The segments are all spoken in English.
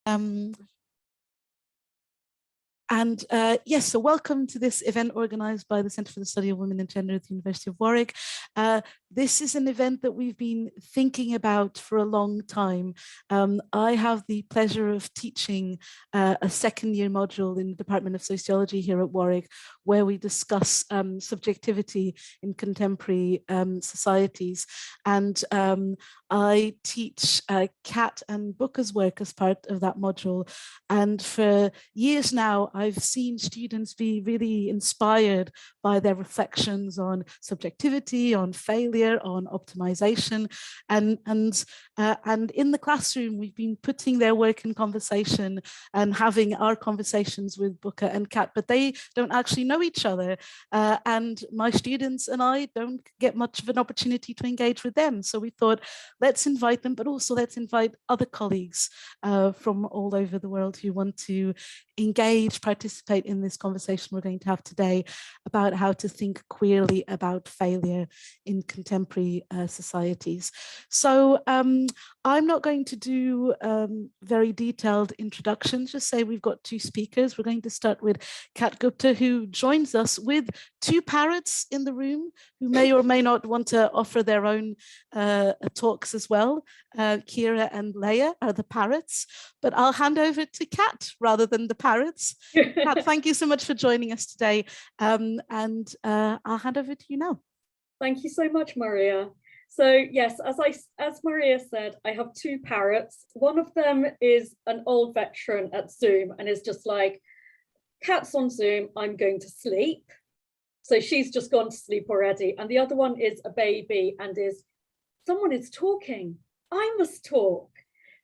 Um, yes, so welcome to this event organised by the Centre for the Study of Women and Gender at the University of Warwick. This is an event that we've been thinking about for a long time. I have the pleasure of teaching a second-year module in the Department of Sociology here at Warwick, where we discuss subjectivity in contemporary societies. And I teach Kat and Boka's work as part of that module. And for years now, I've seen students be really inspired by their reflections on subjectivity, on failure, on optimization. And in the classroom, we've been putting their work in conversation and having our conversations with Boka and Kat, but they don't actually know each other. And my students and I don't get much of an opportunity to engage with them. So we thought, let's invite them, but also let's invite other colleagues from all over the world who want to engage, participate in this conversation we're going to have today about how to think queerly about failure in contemporary societies. So I'm not going to do very detailed introductions, just say we've got two speakers. We're going to start with Kat Gupta, who joins us with two parrots in the room who may or may not want to offer their own talks as well. Kira and Leia are the parrots, but I'll hand over to Kat rather than the parrots. Kat, thank you so much for joining us today. And I'll hand over to you now. Thank you so much, Maria. So yes, as Maria said, I have two parrots. One of them is an old veteran at Zoom and is just like, Kat's on Zoom, I'm going to sleep. So she's just gone to sleep already. And the other one is a baby and is, someone is talking, I must talk.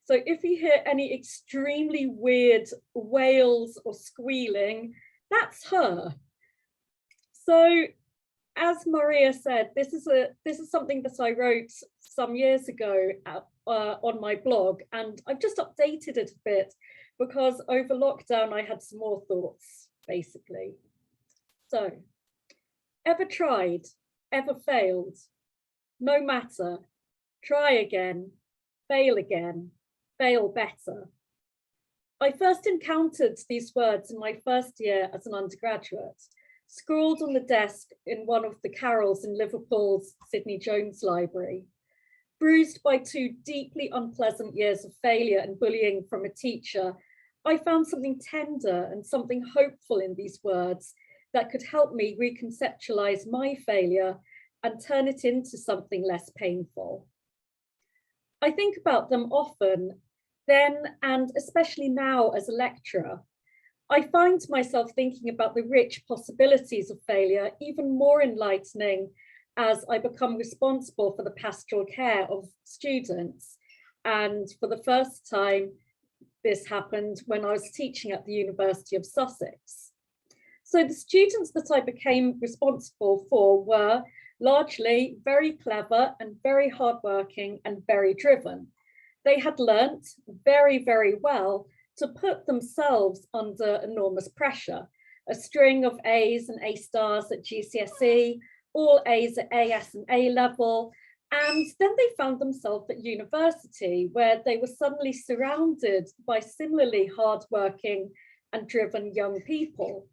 So if you hear any extremely weird wails or squealing, that's her. So as Maria said, this is something that I wrote some years ago on my blog, and I've just updated it a bit because over lockdown I had some more thoughts, basically. So, ever tried, ever failed? No matter, try again, fail better. I first encountered these words in my first year as an undergraduate, scrawled on the desk in one of the carols in Liverpool's Sidney Jones Library. Bruised by 2 deeply unpleasant years of failure and bullying from a teacher, I found something tender and something hopeful in these words that could help me reconceptualize my failure and turn it into something less painful. I think about them often, then and especially now as a lecturer. I find myself thinking about the rich possibilities of failure even more enlightening as I become responsible for the pastoral care of students. And for the first time, this happened when I was teaching at the University of Sussex. So the students that I became responsible for were largely very clever and very hardworking and very driven. They had learnt very, very well to put themselves under enormous pressure, a string of A's and A stars at GCSE, all A's at AS and A level, and then they found themselves at university where they were suddenly surrounded by similarly hardworking and driven young people.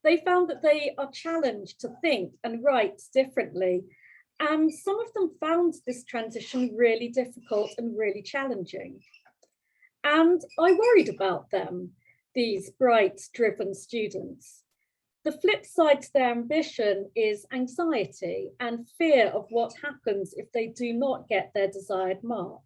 They found that they are challenged to think and write differently, and some of them found this transition really difficult and really challenging. And I worried about them, these bright, driven students. The flip side to their ambition is anxiety and fear of what happens if they do not get their desired mark.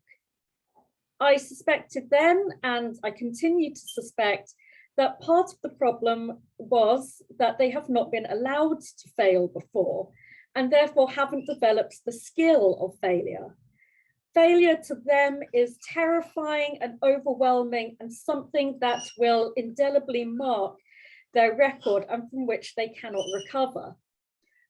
I suspected then, and I continue to suspect, that part of the problem was that they have not been allowed to fail before, and therefore haven't developed the skill of failure. Failure to them is terrifying and overwhelming and something that will indelibly mark their record and from which they cannot recover.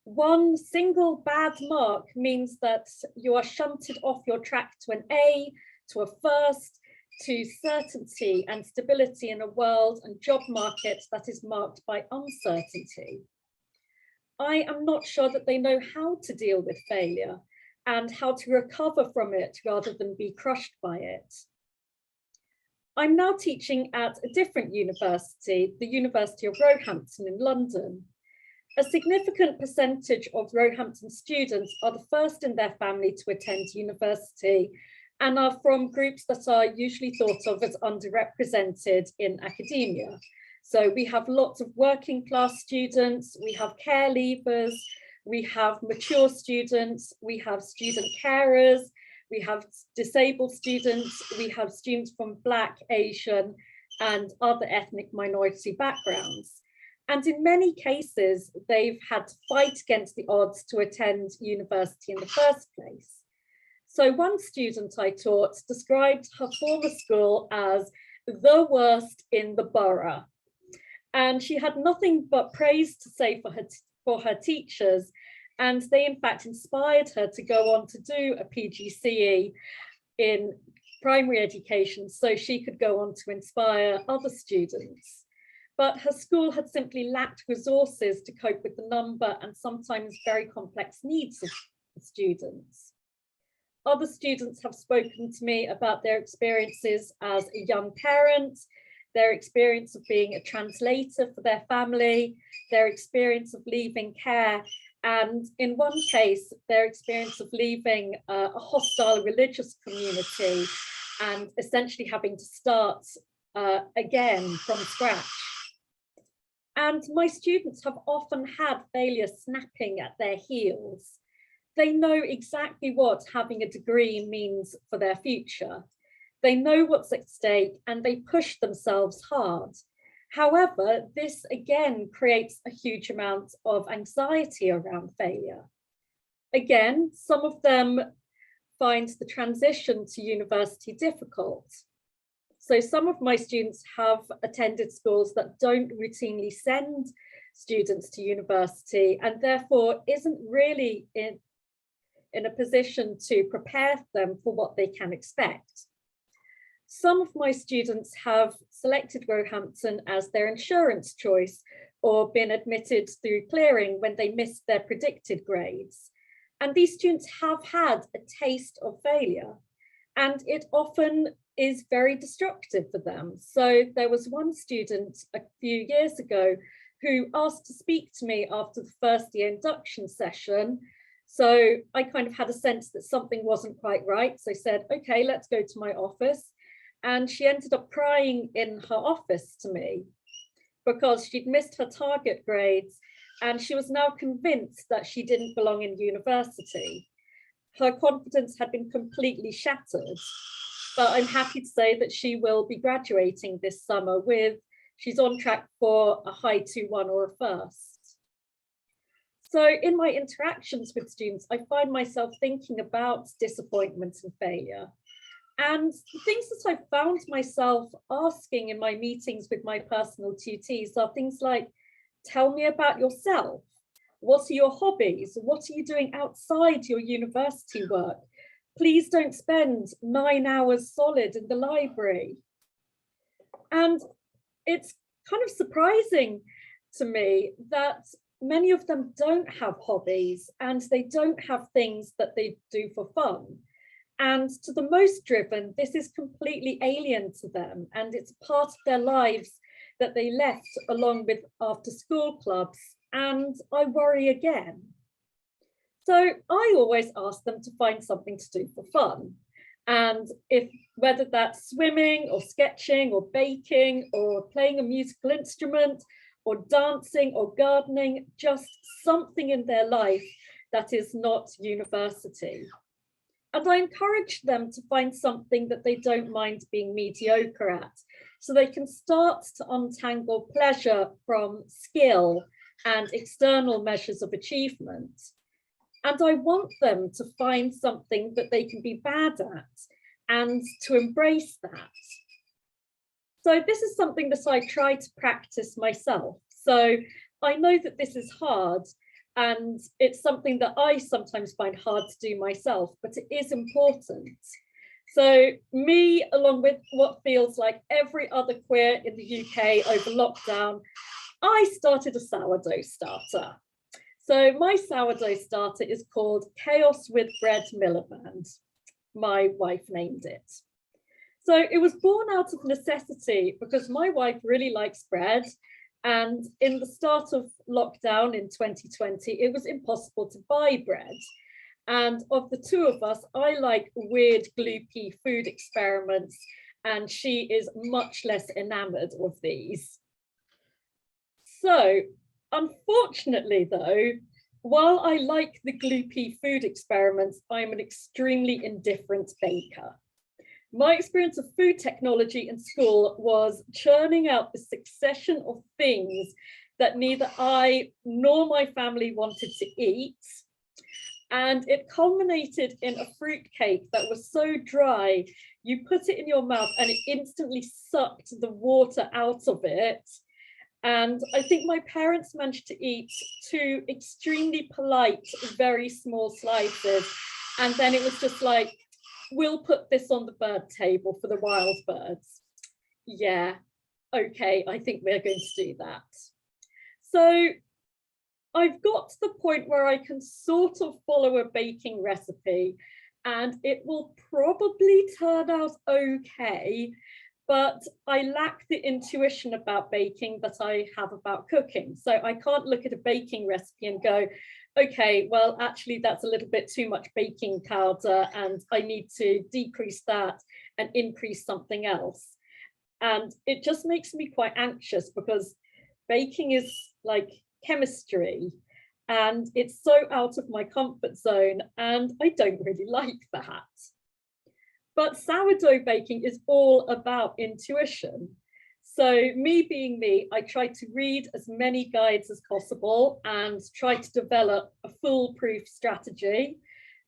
One single bad mark means that you are shunted off your track to an A, to a first, to certainty and stability in a world and job market that is marked by uncertainty. I am not sure that they know how to deal with failure and how to recover from it rather than be crushed by it. I'm now teaching at a different university, the University of Roehampton in London. A significant percentage of Roehampton students are the first in their family to attend university and are from groups that are usually thought of as underrepresented in academia. So we have lots of working class students, we have care leavers, we have mature students, we have student carers, we have disabled students, we have students from Black, Asian, and other ethnic minority backgrounds. And in many cases, they've had to fight against the odds to attend university in the first place. So one student I taught described her former school as the worst in the borough. And she had nothing but praise to say for her teachers. And they in fact inspired her to go on to do a PGCE in primary education so she could go on to inspire other students. But her school had simply lacked resources to cope with the number and sometimes very complex needs of students. Other students have spoken to me about their experiences as a young parent, their experience of being a translator for their family, their experience of leaving care, and in one case, their experience of leaving a hostile religious community and essentially having to start again from scratch. And my students have often had failure snapping at their heels. They know exactly what having a degree means for their future. They know what's at stake and they push themselves hard. However, this again creates a huge amount of anxiety around failure. Again, some of them find the transition to university difficult. So some of my students have attended schools that don't routinely send students to university and therefore isn't really in a position to prepare them for what they can expect. Some of my students have selected Roehampton as their insurance choice or been admitted through clearing when they missed their predicted grades. And these students have had a taste of failure and it often is very destructive for them. So there was one student a few years ago who asked to speak to me after the first year induction session. So I kind of had a sense that something wasn't quite right. So I said, okay, let's go to my office. And she ended up crying in her office to me because she'd missed her target grades and she was now convinced that she didn't belong in university. Her confidence had been completely shattered, but I'm happy to say that she will be graduating this summer she's on track for a high 2-1 or a first. So in my interactions with students, I find myself thinking about disappointment and failure. And the things that I've found myself asking in my meetings with my personal tutees are things like, tell me about yourself. What are your hobbies? What are you doing outside your university work? Please don't spend 9 hours solid in the library. And it's kind of surprising to me that many of them don't have hobbies and they don't have things that they do for fun. And to the most driven, this is completely alien to them and it's part of their lives that they left along with after school clubs, and I worry again. So I always ask them to find something to do for fun. And whether that's swimming or sketching or baking or playing a musical instrument or dancing or gardening, just something in their life that is not university. And I encourage them to find something that they don't mind being mediocre at, so they can start to untangle pleasure from skill and external measures of achievement. And I want them to find something that they can be bad at and to embrace that. So this is something that I try to practice myself. So I know that this is hard, and it's something that I sometimes find hard to do myself, but it is important. So me, along with what feels like every other queer in the UK over lockdown, I started a sourdough starter. So my sourdough starter is called Chaos with Bread Miliband. My wife named it. So it was born out of necessity because my wife really likes bread. And in the start of lockdown in 2020, it was impossible to buy bread. And of the two of us, I like weird, gloopy food experiments, and she is much less enamored of these. So, unfortunately, though, while I like the gloopy food experiments, I'm an extremely indifferent baker. My experience of food technology in school was churning out the succession of things that neither I nor my family wanted to eat. And it culminated in a fruit cake that was so dry, you put it in your mouth and it instantly sucked the water out of it. And I think my parents managed to eat two extremely polite, very small slices. And then it was just like, we'll put this on the bird table for the wild birds. Yeah, okay, I think we're going to do that. So I've got to the point where I can sort of follow a baking recipe and it will probably turn out okay, but I lack the intuition about baking that I have about cooking. So I can't look at a baking recipe and go, okay, well, actually, that's a little bit too much baking powder and I need to decrease that and increase something else. And it just makes me quite anxious because baking is like chemistry and it's so out of my comfort zone and I don't really like that. But sourdough baking is all about intuition. So me being me, I try to read as many guides as possible and try to develop a foolproof strategy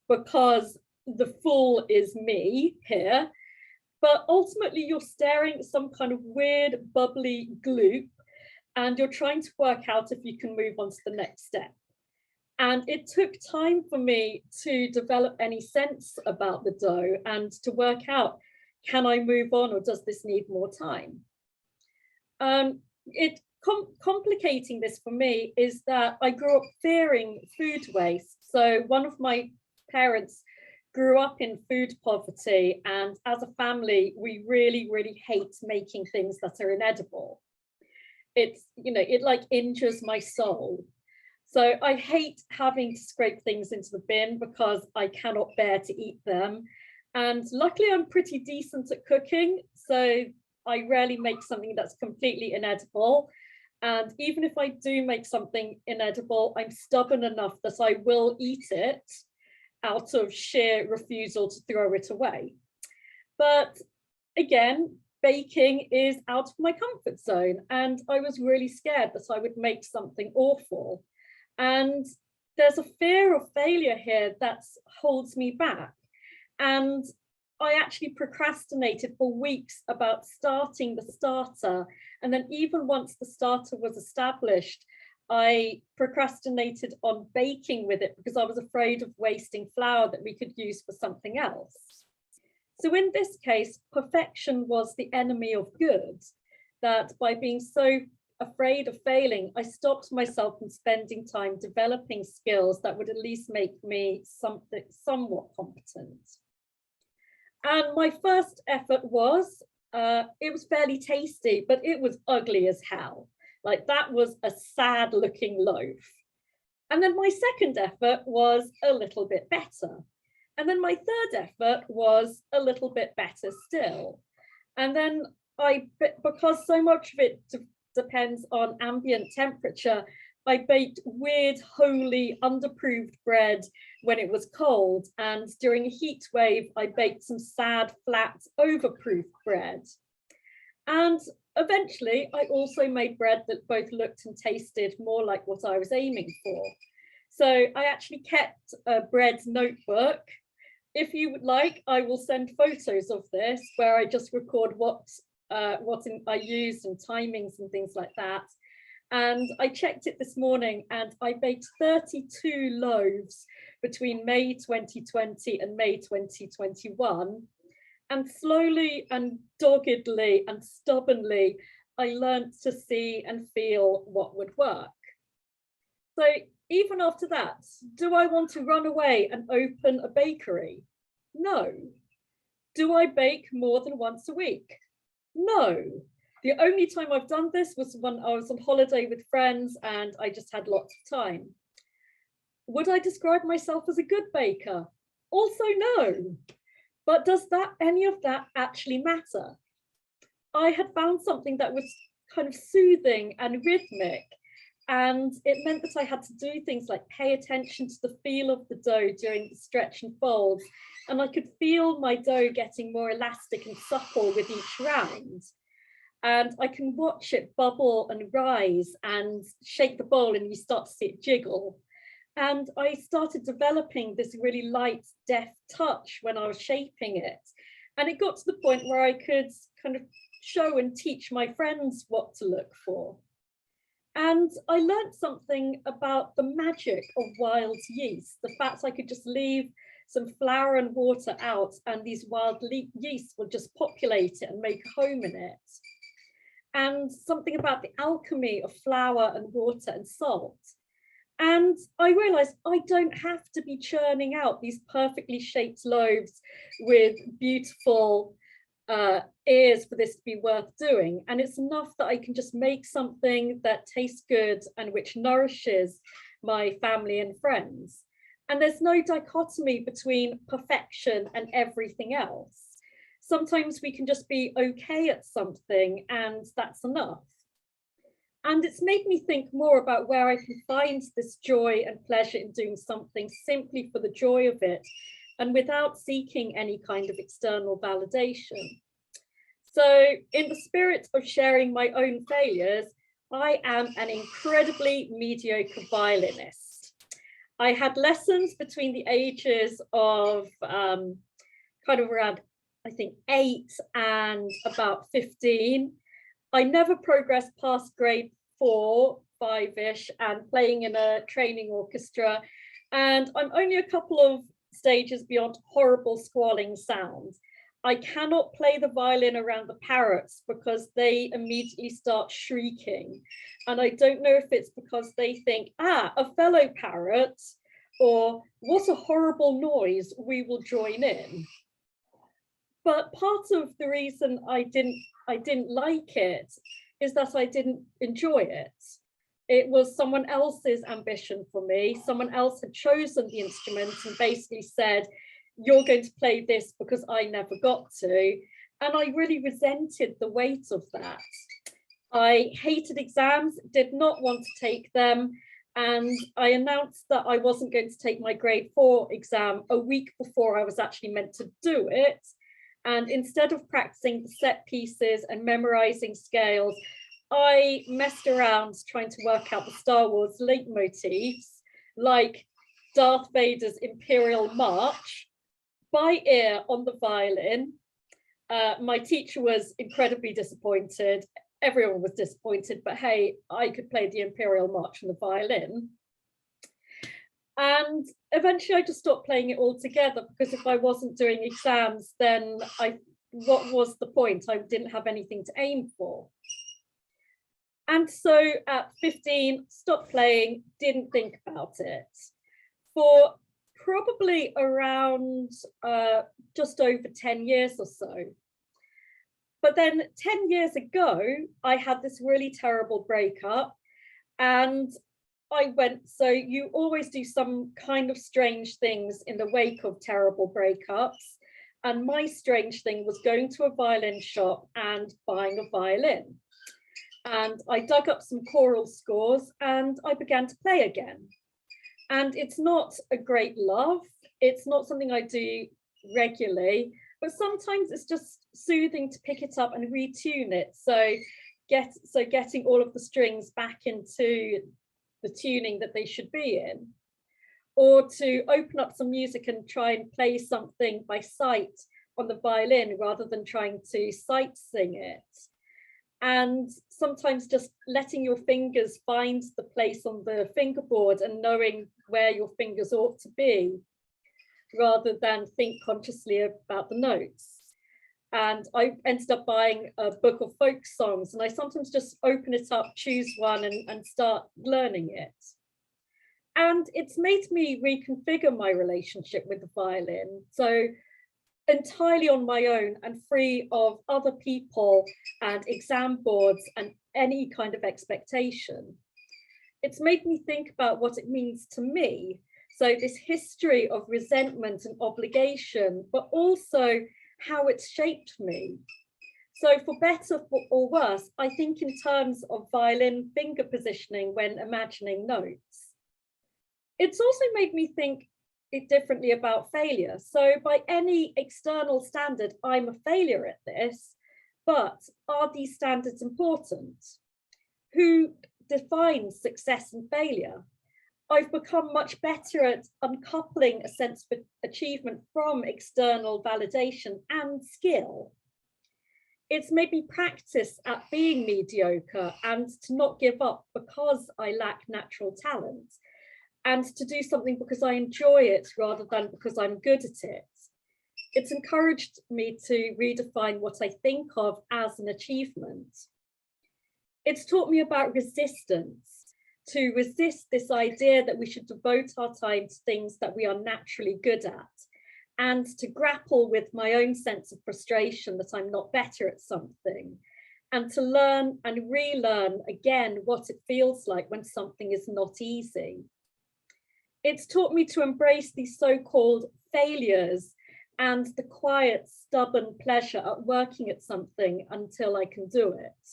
because the fool is me here. But ultimately you're staring at some kind of weird bubbly gloop and you're trying to work out if you can move on to the next step. And it took time for me to develop any sense about the dough and to work out, can I move on or does this need more time? Complicating this for me is that I grew up fearing food waste. So one of my parents grew up in food poverty, and as a family, we really, really hate making things that are inedible. It's, you know, it like injures my soul. So I hate having to scrape things into the bin because I cannot bear to eat them. And luckily I'm pretty decent at cooking, so I rarely make something that's completely inedible. And even if I do make something inedible, I'm stubborn enough that I will eat it out of sheer refusal to throw it away. But again, baking is out of my comfort zone. And I was really scared that I would make something awful. And there's a fear of failure here that holds me back. And I actually procrastinated for weeks about starting the starter. And then even once the starter was established, I procrastinated on baking with it because I was afraid of wasting flour that we could use for something else. So in this case, perfection was the enemy of good, that by being so afraid of failing, I stopped myself from spending time developing skills that would at least make me somewhat competent. And my first effort was, it was fairly tasty, but it was ugly as hell. Like that was a sad looking loaf. And then my second effort was a little bit better. And then my third effort was a little bit better still. And then because so much of it depends on ambient temperature, I baked weird, holy, underproofed bread when it was cold. And during a heat wave, I baked some sad, flat, overproofed bread. And eventually, I also made bread that both looked and tasted more like what I was aiming for. So I actually kept a bread notebook. If you would like, I will send photos of this where I just record what I used and timings and things like that. And I checked it this morning and I baked 32 loaves between May 2020 and May 2021. And slowly and doggedly and stubbornly, I learned to see and feel what would work. So even after that, do I want to run away and open a bakery? No. Do I bake more than once a week? No. The only time I've done this was when I was on holiday with friends and I just had lots of time. Would I describe myself as a good baker? Also no. But does any of that actually matter? I had found something that was kind of soothing and rhythmic, and it meant that I had to do things like pay attention to the feel of the dough during the stretch and folds, and I could feel my dough getting more elastic and supple with each round. And I can watch it bubble and rise and shake the bowl, and you start to see it jiggle. And I started developing this really light, deft touch when I was shaping it. And it got to the point where I could kind of show and teach my friends what to look for. And I learned something about the magic of wild yeast, the fact I could just leave some flour and water out and these wild yeast will just populate it and make a home in it. And something about the alchemy of flour and water and salt. And I realized I don't have to be churning out these perfectly shaped loaves with beautiful ears for this to be worth doing. And it's enough that I can just make something that tastes good and which nourishes my family and friends. And there's no dichotomy between perfection and everything else. Sometimes we can just be okay at something and that's enough. And it's made me think more about where I can find this joy and pleasure in doing something simply for the joy of it and without seeking any kind of external validation. So in the spirit of sharing my own failures, I am an incredibly mediocre violinist. I had lessons between the ages of kind of around, I think, 8 and about 15. I never progressed past grade 4, 5-ish, and playing in a training orchestra. And I'm only a couple of stages beyond horrible squalling sounds. I cannot play the violin around the parrots because they immediately start shrieking. And I don't know if it's because they think, a fellow parrot, or what a horrible noise, we will join in. But part of the reason I didn't like it is that I didn't enjoy it. It was someone else's ambition for me. Someone else had chosen the instrument and basically said, you're going to play this because I never got to. And I really resented the weight of that. I hated exams, did not want to take them. And I announced that I wasn't going to take my grade 4 exam a week before I was actually meant to do it. And instead of practicing the set pieces and memorizing scales, I messed around trying to work out the Star Wars leitmotifs, like Darth Vader's Imperial March, by ear on the violin. My teacher was incredibly disappointed. Everyone was disappointed, but hey, I could play the Imperial March on the violin. And eventually I just stopped playing it altogether because if I wasn't doing exams, then what was the point? I didn't have anything to aim for. And so at 15, stopped playing, didn't think about it. For probably around just over 10 years or so. But then 10 years ago, I had this really terrible breakup and I went, so you always do some kind of strange things in the wake of terrible breakups. And my strange thing was going to a violin shop and buying a violin. And I dug up some choral scores and I began to play again. And it's not a great love. It's not something I do regularly, but sometimes it's just soothing to pick it up and retune it. So getting all of the strings back into the tuning that they should be in, or to open up some music and try and play something by sight on the violin rather than trying to sight sing it. And sometimes just letting your fingers find the place on the fingerboard and knowing where your fingers ought to be, rather than think consciously about the notes. And I ended up buying a book of folk songs, and I sometimes just open it up, choose one and start learning it. And it's made me reconfigure my relationship with the violin. So entirely on my own and free of other people and exam boards and any kind of expectation. It's made me think about what it means to me. So this history of resentment and obligation, but also how it's shaped me. So for better or worse, I think in terms of violin finger positioning when imagining notes. It's also made me think differently about failure. So by any external standard, I'm a failure at this, but are these standards important? Who defines success and failure? I've become much better at uncoupling a sense of achievement from external validation and skill. It's made me practice at being mediocre and to not give up because I lack natural talent, and to do something because I enjoy it rather than because I'm good at it. It's encouraged me to redefine what I think of as an achievement. It's taught me about resistance, to resist this idea that we should devote our time to things that we are naturally good at, and to grapple with my own sense of frustration that I'm not better at something, and to learn and relearn again what it feels like when something is not easy. It's taught me to embrace these so-called failures and the quiet, stubborn pleasure at working at something until I can do it.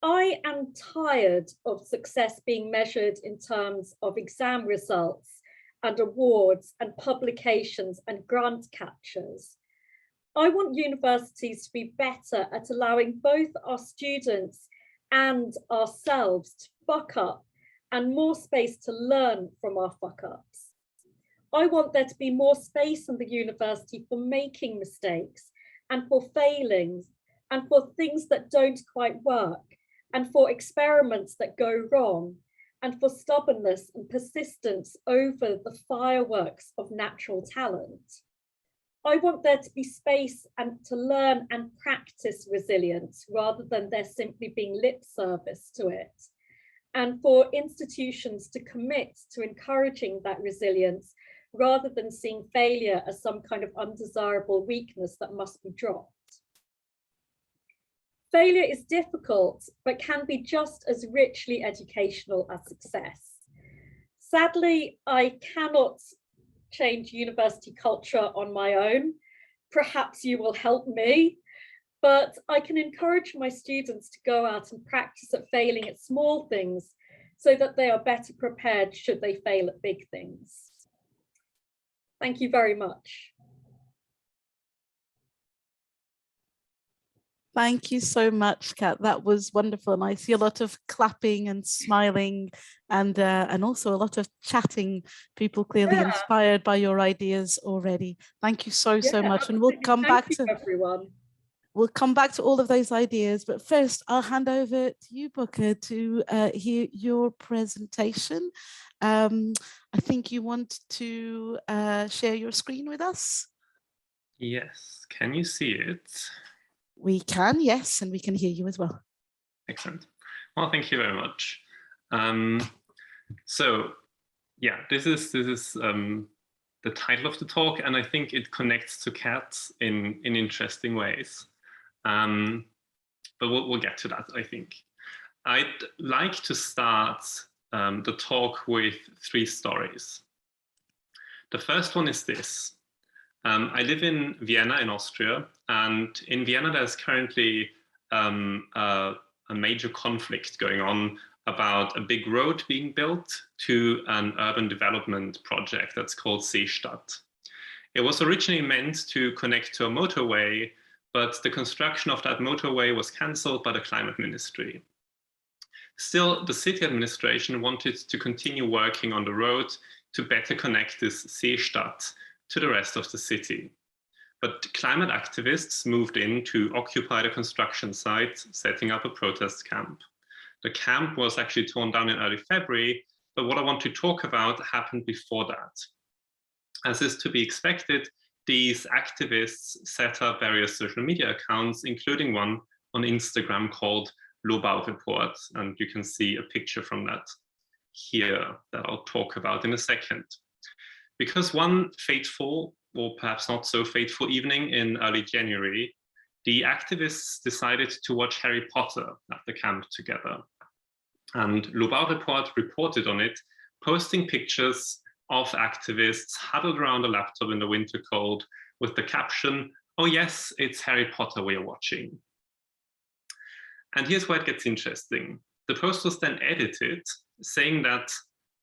I am tired of success being measured in terms of exam results and awards and publications and grant captures. I want universities to be better at allowing both our students and ourselves to fuck up and more space to learn from our fuck ups. I want there to be more space in the university for making mistakes and for failings and for things that don't quite work and for experiments that go wrong and for stubbornness and persistence over the fireworks of natural talent. I want there to be space and to learn and practice resilience rather than there simply being lip service to it, and for institutions to commit to encouraging that resilience rather than seeing failure as some kind of undesirable weakness that must be dropped. Failure is difficult, but can be just as richly educational as success. Sadly, I cannot change university culture on my own. Perhaps you will help me, but I can encourage my students to go out and practice at failing at small things so that they are better prepared should they fail at big things. Thank you very much. Thank you so much, Kat. That was wonderful. And I see a lot of clapping and smiling and also a lot of chatting, people clearly inspired by your ideas already. Thank you so much. And we'll come back to everyone. We'll come back to all of those ideas. But first, I'll hand over to you, Boka, to hear your presentation. I think you want to share your screen with us. Yes. Can you see it? We can, yes, and we can hear you as well. Excellent. Well, thank you very much. So, yeah, this is the title of the talk, and I think it connects to cats in interesting ways. But we'll get to that, I think. I'd like to start the talk with 3 stories. The first one is this. I live in Vienna in Austria, and in Vienna there's currently a major conflict going on about a big road being built to an urban development project that's called Seestadt. It was originally meant to connect to a motorway, but the construction of that motorway was cancelled by the climate ministry. Still, the city administration wanted to continue working on the road to better connect this Seestadt to the rest of the city. But climate activists moved in to occupy the construction site, setting up a protest camp. The camp was actually torn down in early February, but what I want to talk about happened before that. As is to be expected, these activists set up various social media accounts, including one on Instagram called Lobau Report, and you can see a picture from that here that I'll talk about in a second. Because one fateful or perhaps not so fateful evening in early January, the activists decided to watch Harry Potter at the camp together. And Lobau Report reported on it, posting pictures of activists huddled around a laptop in the winter cold with the caption, "Oh yes, it's Harry Potter we are watching." And here's where it gets interesting. The post was then edited, saying that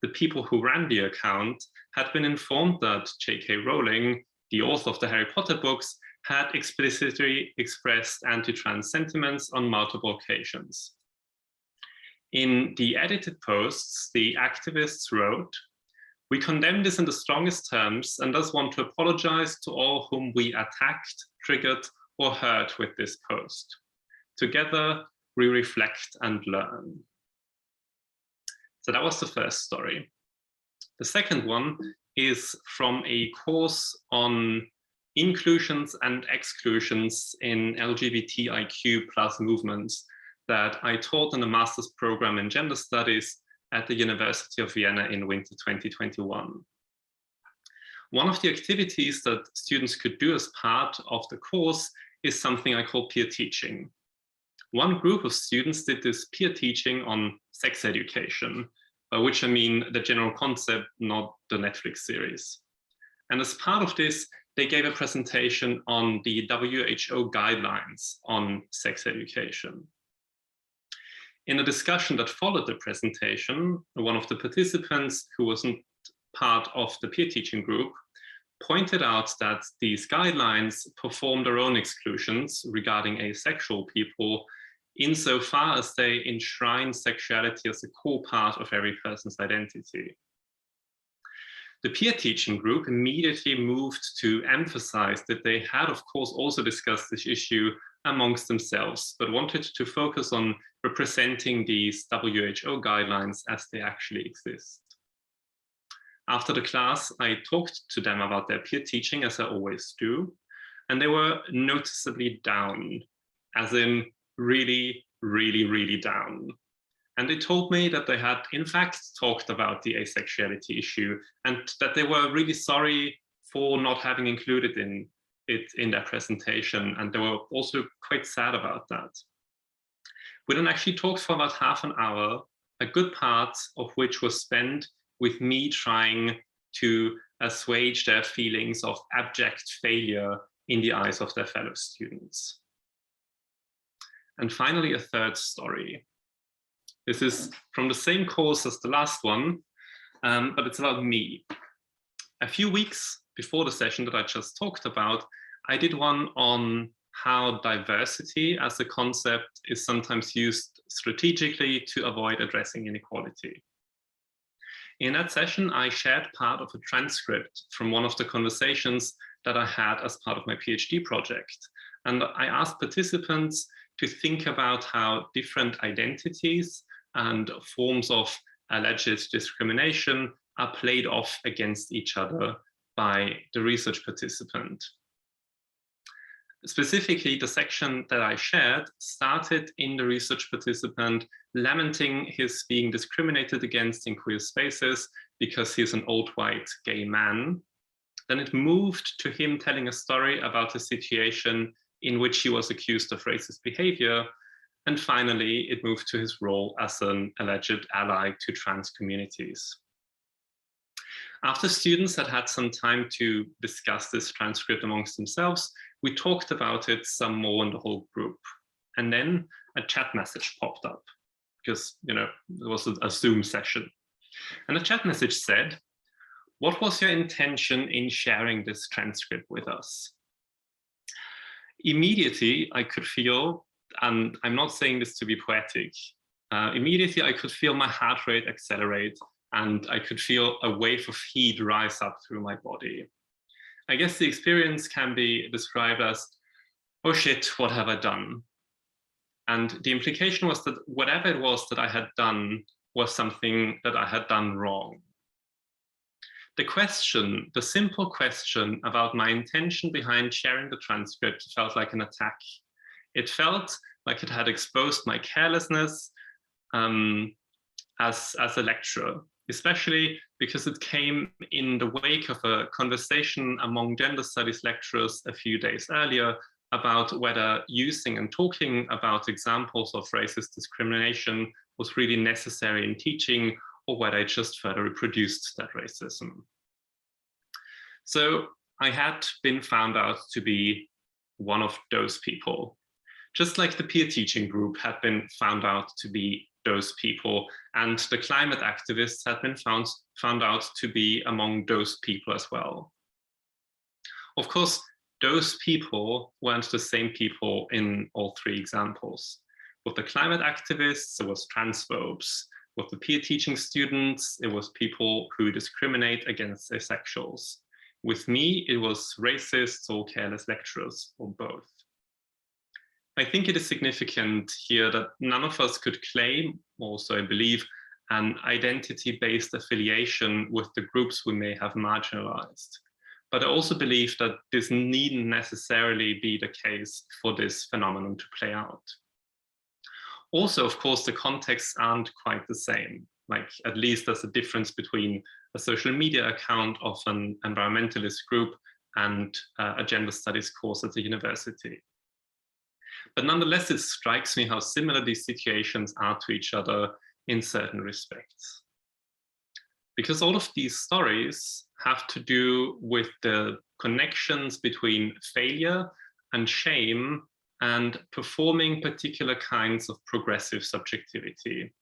the people who ran the account had been informed that J.K. Rowling, the author of the Harry Potter books, had explicitly expressed anti-trans sentiments on multiple occasions. In the edited posts, the activists wrote, "We condemn this in the strongest terms and thus want to apologize to all whom we attacked, triggered, or hurt with this post. Together, we reflect and learn." So that was the first story. The second one is from a course on inclusions and exclusions in LGBTIQ+ movements that I taught in a master's program in gender studies at the University of Vienna in winter 2021. One of the activities that students could do as part of the course is something I call peer teaching. One group of students did this peer teaching on sex education, by which I mean the general concept, not the Netflix series. And as part of this, they gave a presentation on the WHO guidelines on sex education. In a discussion that followed the presentation, one of the participants who wasn't part of the peer teaching group pointed out that these guidelines perform their own exclusions regarding asexual people insofar as they enshrine sexuality as a core part of every person's identity. The peer teaching group immediately moved to emphasize that they had, of course, also discussed this issue amongst themselves, but wanted to focus on representing these WHO guidelines as they actually exist. After the class, I talked to them about their peer teaching, as I always do, and they were noticeably down, as in really, really, really down. And they told me that they had, in fact, talked about the asexuality issue and that they were really sorry for not having included it in their presentation. And they were also quite sad about that. We then actually talked for about half an hour, a good part of which was spent with me trying to assuage their feelings of abject failure in the eyes of their fellow students. And finally, a third story. This is from the same course as the last one, but it's about me. A few weeks before the session that I just talked about, I did one on how diversity as a concept is sometimes used strategically to avoid addressing inequality. In that session, I shared part of a transcript from one of the conversations that I had as part of my PhD project. And I asked participants to think about how different identities and forms of alleged discrimination are played off against each other by the research participant. Specifically, the section that I shared started in the research participant lamenting his being discriminated against in queer spaces because he's an old white gay man. Then it moved to him telling a story about a situation in which he was accused of racist behavior. And finally, it moved to his role as an alleged ally to trans communities. After students had had some time to discuss this transcript amongst themselves, we talked about it some more in the whole group. And then a chat message popped up because, it was a Zoom session. And the chat message said, "What was your intention in sharing this transcript with us?" Immediately, I could feel, and I'm not saying this to be poetic, immediately I could feel my heart rate accelerate and I could feel a wave of heat rise up through my body. I guess the experience can be described as, oh shit, what have I done? And the implication was that whatever it was that I had done was something that I had done wrong. The simple question about my intention behind sharing the transcript felt like an attack. It felt like it had exposed my carelessness as a lecturer. especially because it came in the wake of a conversation among gender studies lecturers a few days earlier about whether using and talking about examples of racist discrimination was really necessary in teaching, or whether it just further reproduced that racism. So I had been found out to be one of those people, just like the peer teaching group had been found out to be those people, and the climate activists had been found out to be among those people as well. Of course, those people weren't the same people in all three examples. With the climate activists, it was transphobes. With the peer teaching students, it was people who discriminate against asexuals. With me, it was racists or careless lecturers, or both. I think it is significant here that none of us could claim, also I believe, an identity-based affiliation with the groups we may have marginalized. But I also believe that this needn't necessarily be the case for this phenomenon to play out. Also, of course, the contexts aren't quite the same. Like, at least there's a difference between a social media account of an environmentalist group and a gender studies course at the university. But nonetheless, it strikes me how similar these situations are to each other in certain respects. Because all of these stories have to do with the connections between failure and shame and performing particular kinds of progressive subjectivity.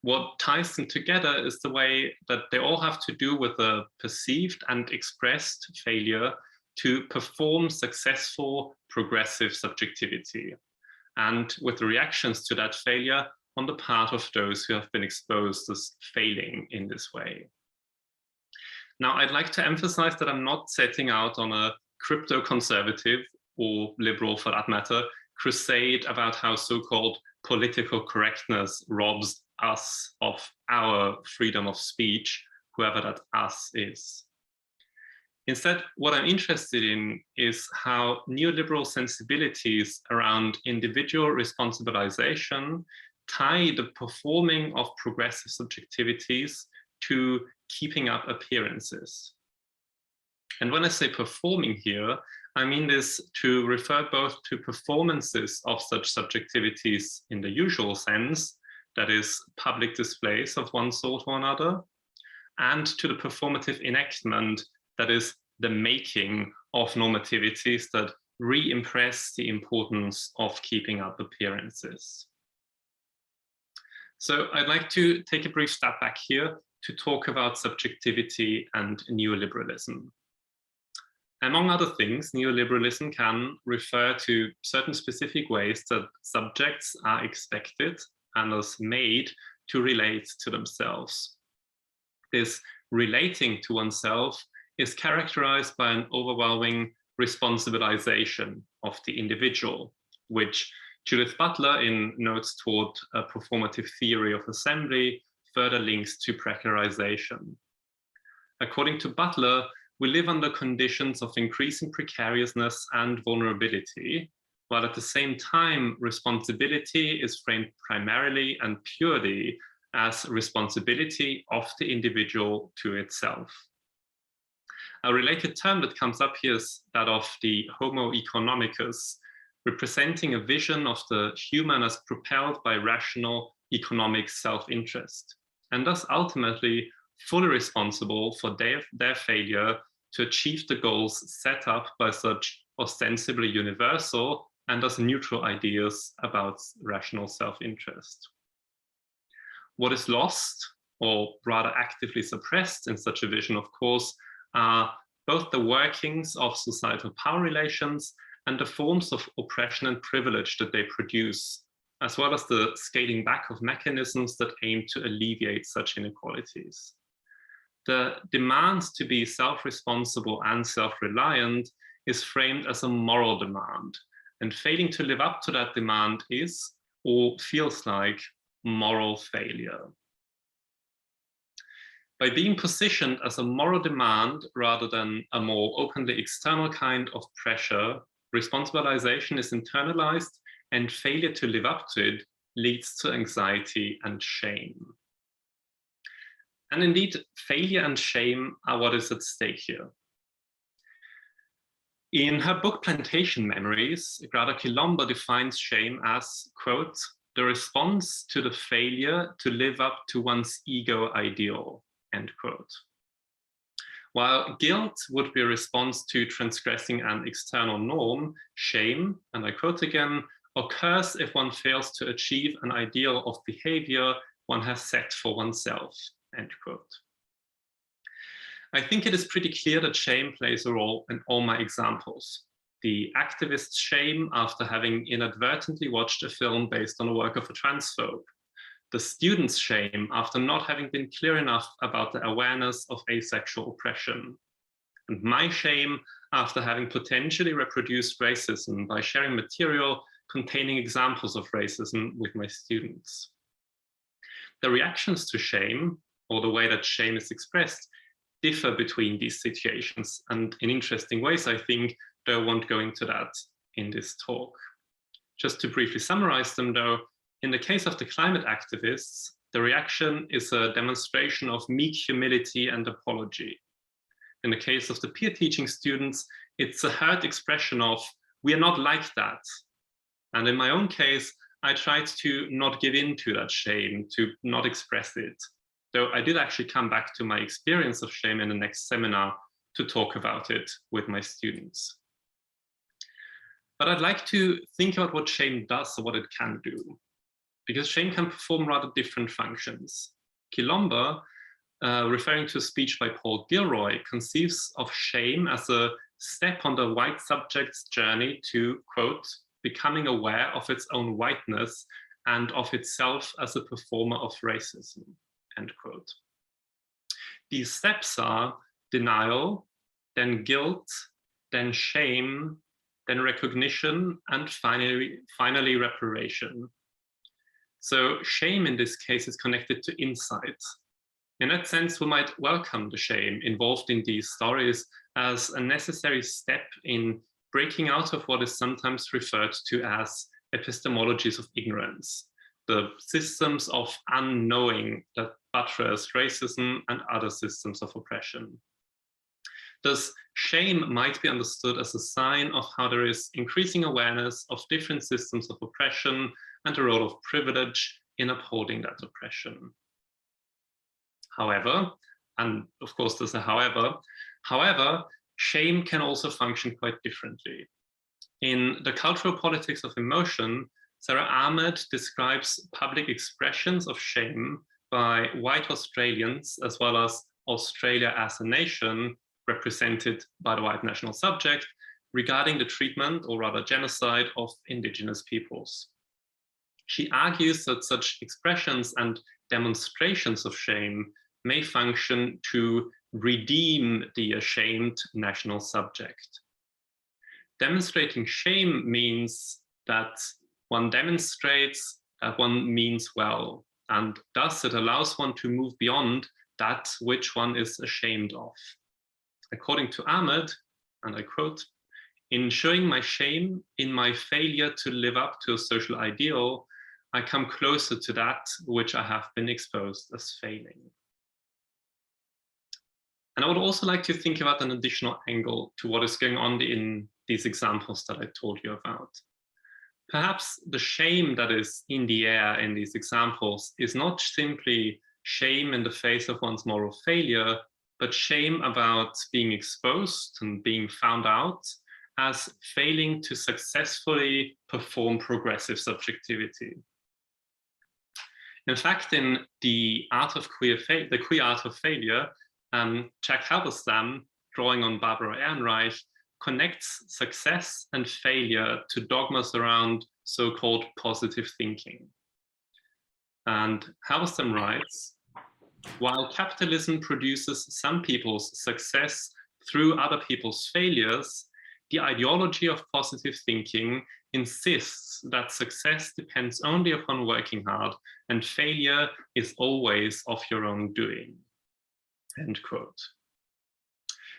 What ties them together is the way that they all have to do with a perceived and expressed failure to perform successful progressive subjectivity, and with the reactions to that failure on the part of those who have been exposed as failing in this way. Now, I'd like to emphasize that I'm not setting out on a crypto-conservative, or liberal for that matter, crusade about how so-called political correctness robs us of our freedom of speech, whoever that us is. Instead, what I'm interested in is how neoliberal sensibilities around individual responsibilization tie the performing of progressive subjectivities to keeping up appearances. And when I say performing here, I mean this to refer both to performances of such subjectivities in the usual sense, that is, public displays of one sort or another, and to the performative enactment, that is, the making of normativities that re-impress the importance of keeping up appearances. So I'd like to take a brief step back here to talk about subjectivity and neoliberalism. Among other things, neoliberalism can refer to certain specific ways that subjects are expected and thus made to relate to themselves. This relating to oneself is characterized by an overwhelming responsibilization of the individual, which Judith Butler, in Notes Toward a Performative Theory of Assembly, further links to precarization. According to Butler, we live under conditions of increasing precariousness and vulnerability, while at the same time, responsibility is framed primarily and purely as responsibility of the individual to itself. A related term that comes up here is that of the Homo economicus, representing a vision of the human as propelled by rational economic self-interest, and thus ultimately fully responsible for their failure to achieve the goals set up by such ostensibly universal and thus neutral ideas about rational self-interest. What is lost, or rather actively suppressed in such a vision, of course, are both the workings of societal power relations and the forms of oppression and privilege that they produce, as well as the scaling back of mechanisms that aim to alleviate such inequalities. The demand to be self-responsible and self-reliant is framed as a moral demand, and failing to live up to that demand is, or feels like, moral failure. By being positioned as a moral demand rather than a more openly external kind of pressure, responsibilization is internalized, and failure to live up to it leads to anxiety and shame. And indeed, failure and shame are what is at stake here. In her book Plantation Memories, Grada Quilombo defines shame as, quote, the response to the failure to live up to one's ego ideal, end quote. While guilt would be a response to transgressing an external norm, shame, and I quote again, occurs if one fails to achieve an ideal of behavior one has set for oneself, end quote. I think it is pretty clear that shame plays a role in all my examples. The activist's shame after having inadvertently watched a film based on a work of a transphobe. The student's shame after not having been clear enough about the awareness of asexual oppression. And my shame after having potentially reproduced racism by sharing material containing examples of racism with my students. The reactions to shame, or the way that shame is expressed, differ between these situations, and in interesting ways, I think, though I won't go into that in this talk. Just to briefly summarize them though, in the case of the climate activists, the reaction is a demonstration of meek humility and apology. In the case of the peer teaching students, it's a hurt expression of, we are not like that. And in my own case, I tried to not give in to that shame, to not express it. Though I did actually come back to my experience of shame in the next seminar to talk about it with my students. But I'd like to think about what shame does or what it can do, because shame can perform rather different functions. Quilombo, referring to a speech by Paul Gilroy, conceives of shame as a step on the white subject's journey to, quote, becoming aware of its own whiteness and of itself as a performer of racism, end quote. These steps are denial, then guilt, then shame, then recognition, and finally reparation. So shame in this case is connected to insight. In that sense, we might welcome the shame involved in these stories as a necessary step in breaking out of what is sometimes referred to as epistemologies of ignorance, the systems of unknowing that buttress racism and other systems of oppression. Thus, shame might be understood as a sign of how there is increasing awareness of different systems of oppression and the role of privilege in upholding that oppression. However, and of course there's a however, shame can also function quite differently. In The Cultural Politics of Emotion, Sarah Ahmed describes public expressions of shame by white Australians, as well as Australia as a nation, represented by the white national subject, regarding the treatment, or rather genocide, of Indigenous peoples. She argues that such expressions and demonstrations of shame may function to redeem the ashamed national subject. Demonstrating shame means that one demonstrates that one means well, and thus it allows one to move beyond that which one is ashamed of. According to Ahmed, and I quote, "In showing my shame in my failure to live up to a social ideal, I come closer to that which I have been exposed as failing." And I would also like to think about an additional angle to what is going on in these examples that I told you about. Perhaps the shame that is in the air in these examples is not simply shame in the face of one's moral failure, but shame about being exposed and being found out as failing to successfully perform progressive subjectivity. In fact, in The Art of the Queer Art of Failure, Jack Halberstam, drawing on Barbara Ehrenreich, connects success and failure to dogmas around so-called positive thinking. And Halberstam writes, "While capitalism produces some people's success through other people's failures, the ideology of positive thinking insists that success depends only upon working hard and failure is always of your own doing." End quote.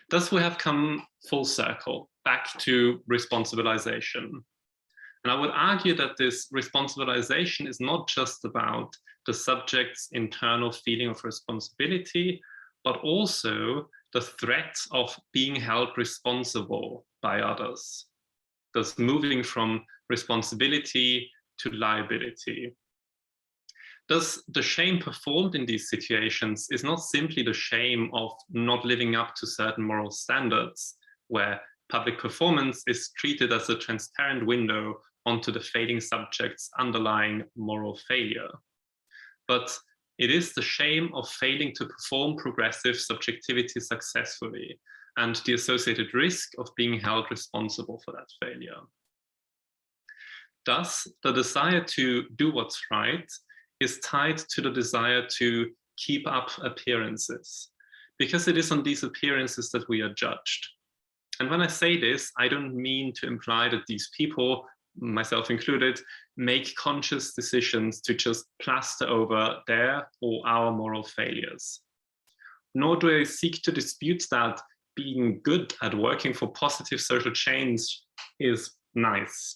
Thus we have come full circle, back to responsibilization. And I would argue that this responsibilization is not just about the subject's internal feeling of responsibility, but also the threat of being held responsible by others. Thus moving from responsibility to liability. Thus, the shame performed in these situations is not simply the shame of not living up to certain moral standards, where public performance is treated as a transparent window onto the failing subject's underlying moral failure. But it is the shame of failing to perform progressive subjectivity successfully and the associated risk of being held responsible for that failure. Thus, the desire to do what's right is tied to the desire to keep up appearances, because it is on these appearances that we are judged. And when I say this, I don't mean to imply that these people, myself included, make conscious decisions to just plaster over their or our moral failures. Nor do I seek to dispute that being good at working for positive social change is nice.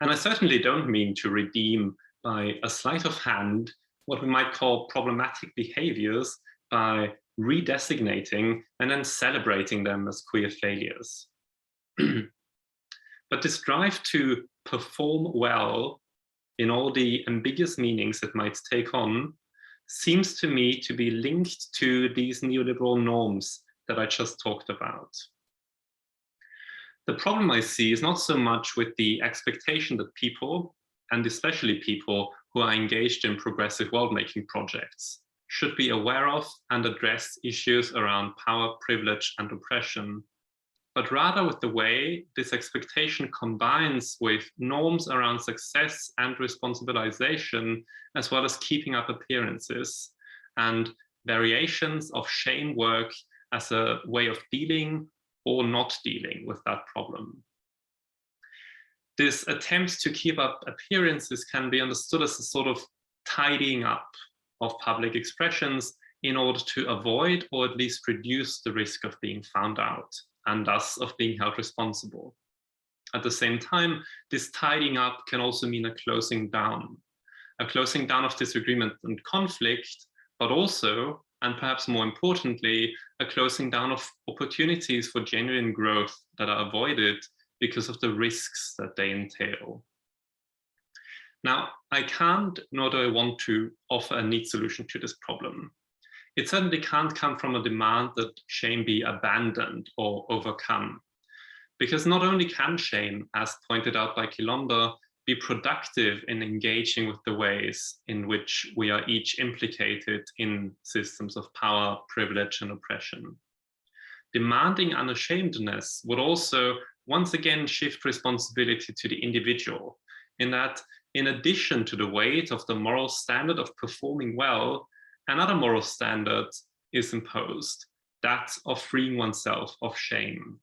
And I certainly don't mean to redeem by a sleight of hand what we might call problematic behaviors by redesignating and then celebrating them as queer failures. But this drive to perform well in all the ambiguous meanings it might take on seems to me to be linked to these neoliberal norms that I just talked about. The problem I see is not so much with the expectation that people, and especially people who are engaged in progressive world-making projects, should be aware of and address issues around power, privilege, and oppression, but rather with the way this expectation combines with norms around success and responsibilization, as well as keeping up appearances, and variations of shame work as a way of dealing or not dealing with that problem. This attempt to keep up appearances can be understood as a sort of tidying up of public expressions in order to avoid or at least reduce the risk of being found out and thus of being held responsible. At the same time, this tidying up can also mean a closing down of disagreement and conflict, but also, and perhaps more importantly, a closing down of opportunities for genuine growth that are avoided because of the risks that they entail. Now, I can't, nor do I want to, offer a neat solution to this problem. It certainly can't come from a demand that shame be abandoned or overcome. Because not only can shame, as pointed out by Kilonda, be productive in engaging with the ways in which we are each implicated in systems of power, privilege, and oppression. Demanding unashamedness would also once again shift responsibility to the individual, in that in addition to the weight of the moral standard of performing well, another moral standard is imposed, that of freeing oneself of shame.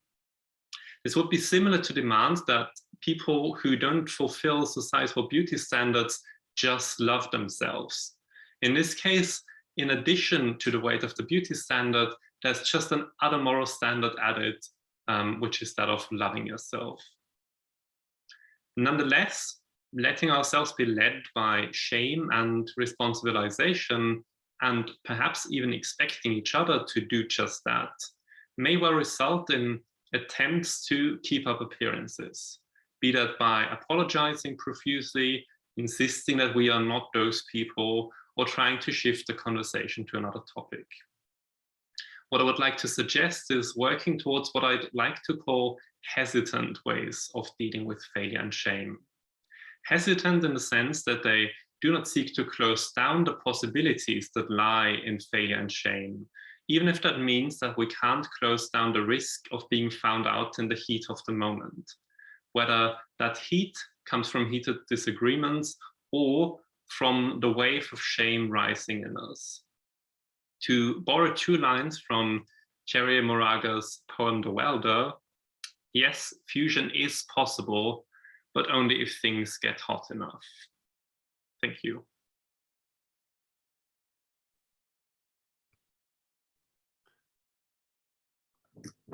This would be similar to demands that people who don't fulfill societal beauty standards just love themselves. In this case, in addition to the weight of the beauty standard, there's just an other moral standard added, which is that of loving yourself. Nonetheless, letting ourselves be led by shame and responsibilization, and perhaps even expecting each other to do just that, may well result in attempts to keep up appearances, be that by apologizing profusely, insisting that we are not those people, or trying to shift the conversation to another topic. What I would like to suggest is working towards what I'd like to call hesitant ways of dealing with failure and shame. Hesitant in the sense that they do not seek to close down the possibilities that lie in failure and shame, even if that means that we can't close down the risk of being found out in the heat of the moment, whether that heat comes from heated disagreements or from the wave of shame rising in us. To borrow two lines from Cherry Moraga's poem The Welder, yes, fusion is possible, but only if things get hot enough. Thank you.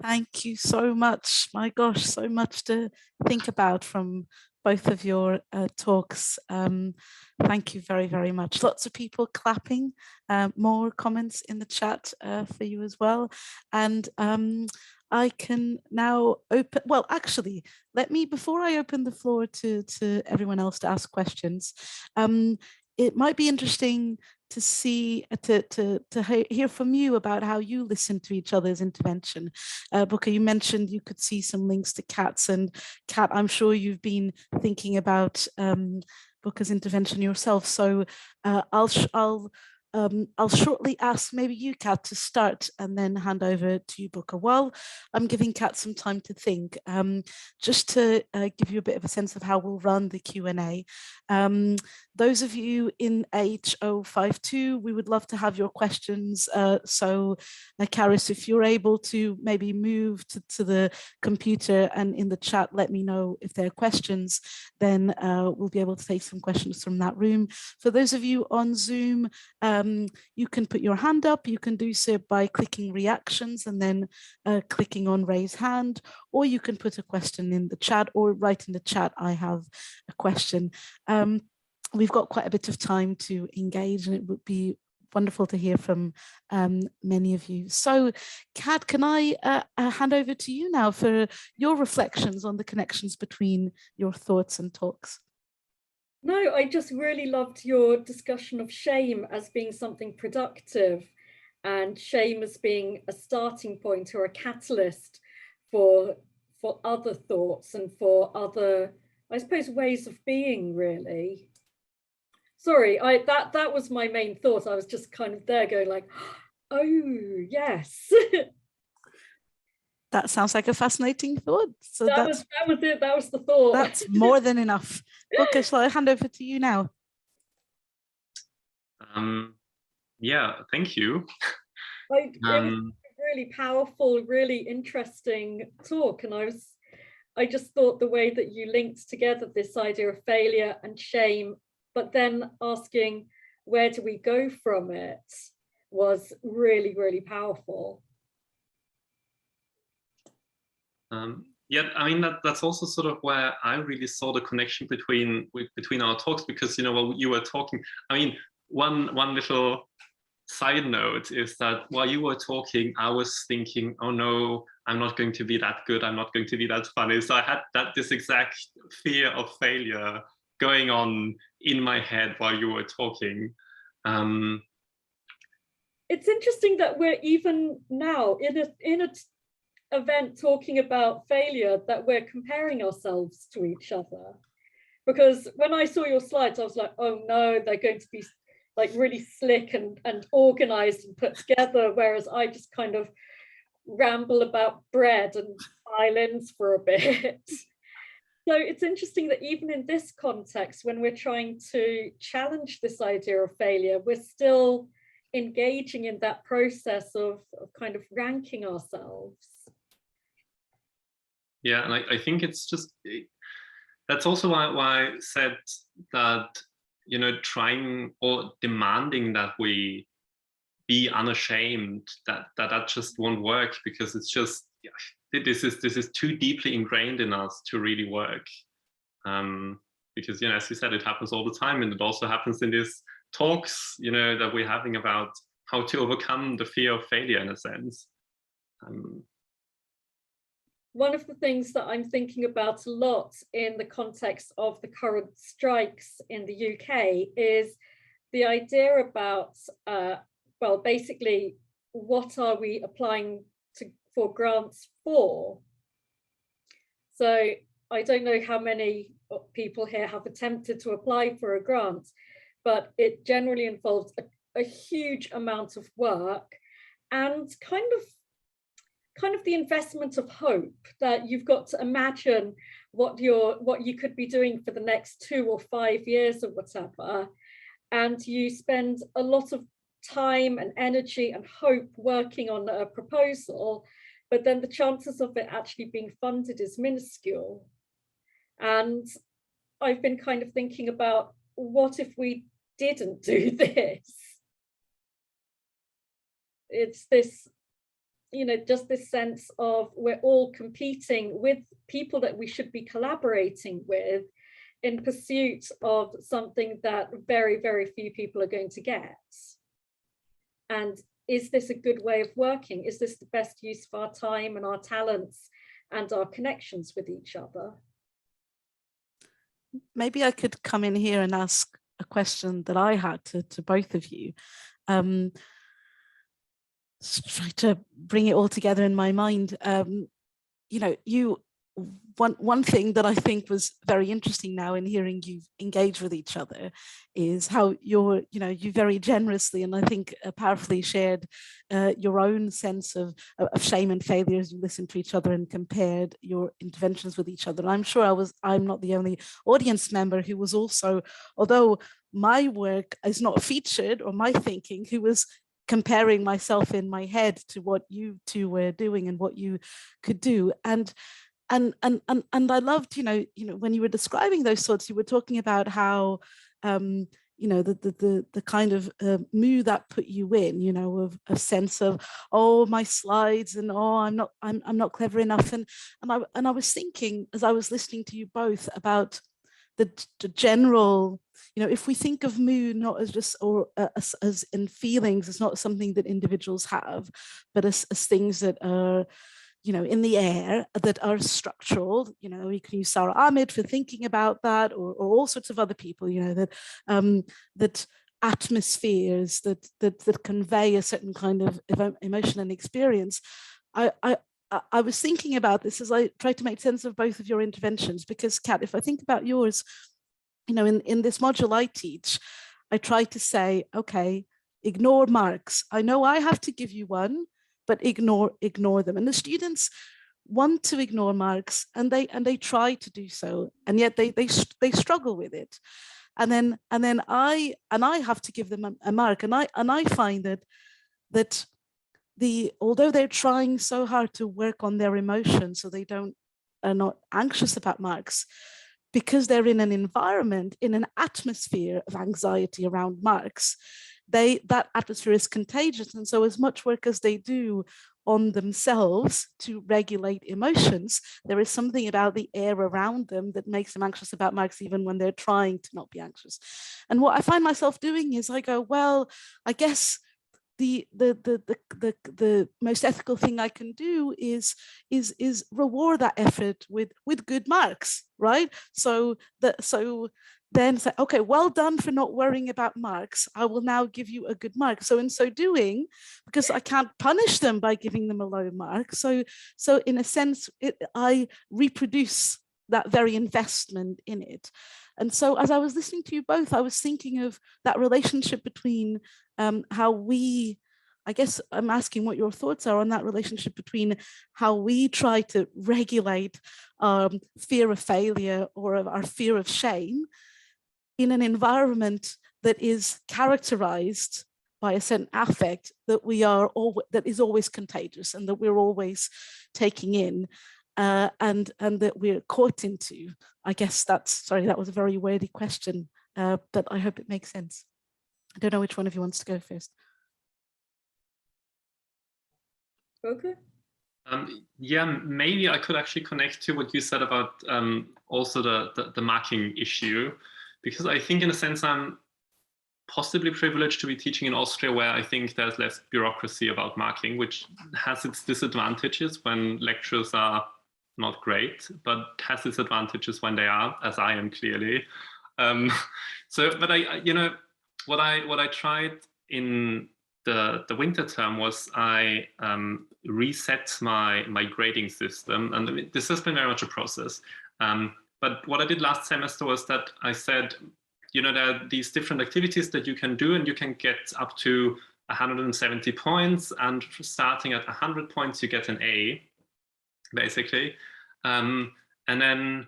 Thank you so much. My gosh, so much to think about from both of your talks. Thank you very, very much. Lots of people clapping, more comments in the chat for you as well. And I can now open, well, actually, let me, before I open the floor to everyone else to ask questions, it might be interesting to see, to hear from you about how you listen to each other's intervention. Boka, you mentioned you could see some links to Kat's, and Kat, I'm sure you've been thinking about Boka's intervention yourself. So I'll shortly ask maybe you, Kat, to start and then hand over to you, Boka. While I'm giving Kat some time to think, just to give you a bit of a sense of how we'll run the Q&A. Those of you in H052, we would love to have your questions. So, Karis, if you're able to maybe move to the computer and in the chat, let me know if there are questions, then we'll be able to take some questions from that room. For those of you on Zoom, you can put your hand up. You can do so by clicking reactions and then clicking on raise hand, or you can put a question in the chat or write in the chat, I have a question. We've got quite a bit of time to engage, and it would be wonderful to hear from many of you. So, Kat, can I hand over to you now for your reflections on the connections between your thoughts and talks? No, I just really loved your discussion of shame as being something productive, and shame as being a starting point or a catalyst for other thoughts and for other, I suppose, ways of being, really. Sorry, that was my main thought. I was just kind of there going like, oh, yes. That sounds like a fascinating thought. So that was it. That was the thought. That's more than enough. Boka, shall I hand over to you now? Yeah, thank you. It was a really powerful, really interesting talk, and I just thought the way that you linked together this idea of failure and shame, but then asking where do we go from it, was really, really powerful. Yeah, I mean, that's also sort of where I really saw the connection between our talks, because, you know, while you were talking, I mean, one little side note is that while you were talking, I was thinking, oh no, I'm not going to be that good, I'm not going to be that funny. So I had this exact fear of failure going on in my head while you were talking. It's interesting that we're even now in a event talking about failure, that we're comparing ourselves to each other. Because when I saw your slides, I was like, oh no, they're going to be like really slick and organized and put together, whereas I just kind of ramble about bread and violins for a bit. So it's interesting that even in this context, when we're trying to challenge this idea of failure, we're still engaging in that process of kind of ranking ourselves. Yeah, and I think it's just, that's also why I said that, you know, trying or demanding that we be unashamed, that just won't work, because it's just, yeah, this is too deeply ingrained in us to really work. Because, you know, as you said, it happens all the time, and it also happens in these talks, you know, that we're having about how to overcome the fear of failure, in a sense. One of the things that I'm thinking about a lot in the context of the current strikes in the UK is the idea about, well, basically, what are we applying for grants for? So I don't know how many people here have attempted to apply for a grant, but it generally involves a huge amount of work and kind of the investment of hope that you've got to imagine what you could be doing for the next 2 or 5 years or whatever, and you spend a lot of time and energy and hope working on a proposal, but then the chances of it actually being funded is minuscule. And I've been kind of thinking about, what if we didn't do this? It's this just this sense of we're all competing with people that we should be collaborating with in pursuit of something that very, very few people are going to get. And is this a good way of working? Is this the best use of our time and our talents and our connections with each other? Maybe I could come in here and ask a question that I had to both of you. Try to bring it all together in my mind. One thing that I think was very interesting now in hearing you engage with each other is how you very generously and I think powerfully shared your own sense of shame and failure as you listened to each other and compared your interventions with each other. And I'm sure I'm not the only audience member who was also, although my work is not featured or my thinking, who was comparing myself in my head to what you two were doing and what you could do. And I loved, when you were describing those thoughts, you were talking about how, the kind of mood that put you in, of a sense of, oh, my slides and oh, I'm not clever enough. And I was thinking as I was listening to you both about the general, if we think of mood not as just or as in feelings, it's not something that individuals have, but as things that are in the air that are structural. You can use Sarah Ahmed for thinking about that, or all sorts of other people, that atmospheres that convey a certain kind of emotion and experience. I was thinking about this as I tried to make sense of both of your interventions, because Kat, if I think about yours, in this module I teach, I try to say, okay, ignore marks. I know I have to give you one, but ignore them. And the students want to ignore marks, and they try to do so, and yet they struggle with it. And then I have to give them a mark, and I find that although they're trying so hard to work on their emotions so they are not anxious about marks, because they're in an environment, in an atmosphere of anxiety around marks, that atmosphere is contagious. And so as much work as they do on themselves to regulate emotions, there is something about the air around them that makes them anxious about marks, even when they're trying to not be anxious. And what I find myself doing is I go, well, I guess the most ethical thing I can do is reward that effort with good marks, right? So then say, okay, well done for not worrying about marks. I will now give you a good mark. So in so doing, because I can't punish them by giving them a low mark, so in a sense, I reproduce that very investment in it. And so as I was listening to you both, I was thinking of that relationship between how we, I guess I'm asking what your thoughts are on that relationship between how we try to regulate fear of failure or our fear of shame in an environment that is characterized by a certain affect that is always contagious and that we're always taking in. And that we're caught into. I guess that was a very wordy question, but I hope it makes sense. I don't know which one of you wants to go first. Okay. Yeah, maybe I could actually connect to what you said about also the marking issue, because I think in a sense I'm possibly privileged to be teaching in Austria, where I think there's less bureaucracy about marking, which has its disadvantages when lecturers are not great, but has its advantages when they are, as I am clearly. But what I tried in the winter term was I reset my grading system, and this has been very much a process. But what I did last semester was that I said, there are these different activities that you can do, and you can get up to 170 points, and starting at 100 points, you get an A, basically. And then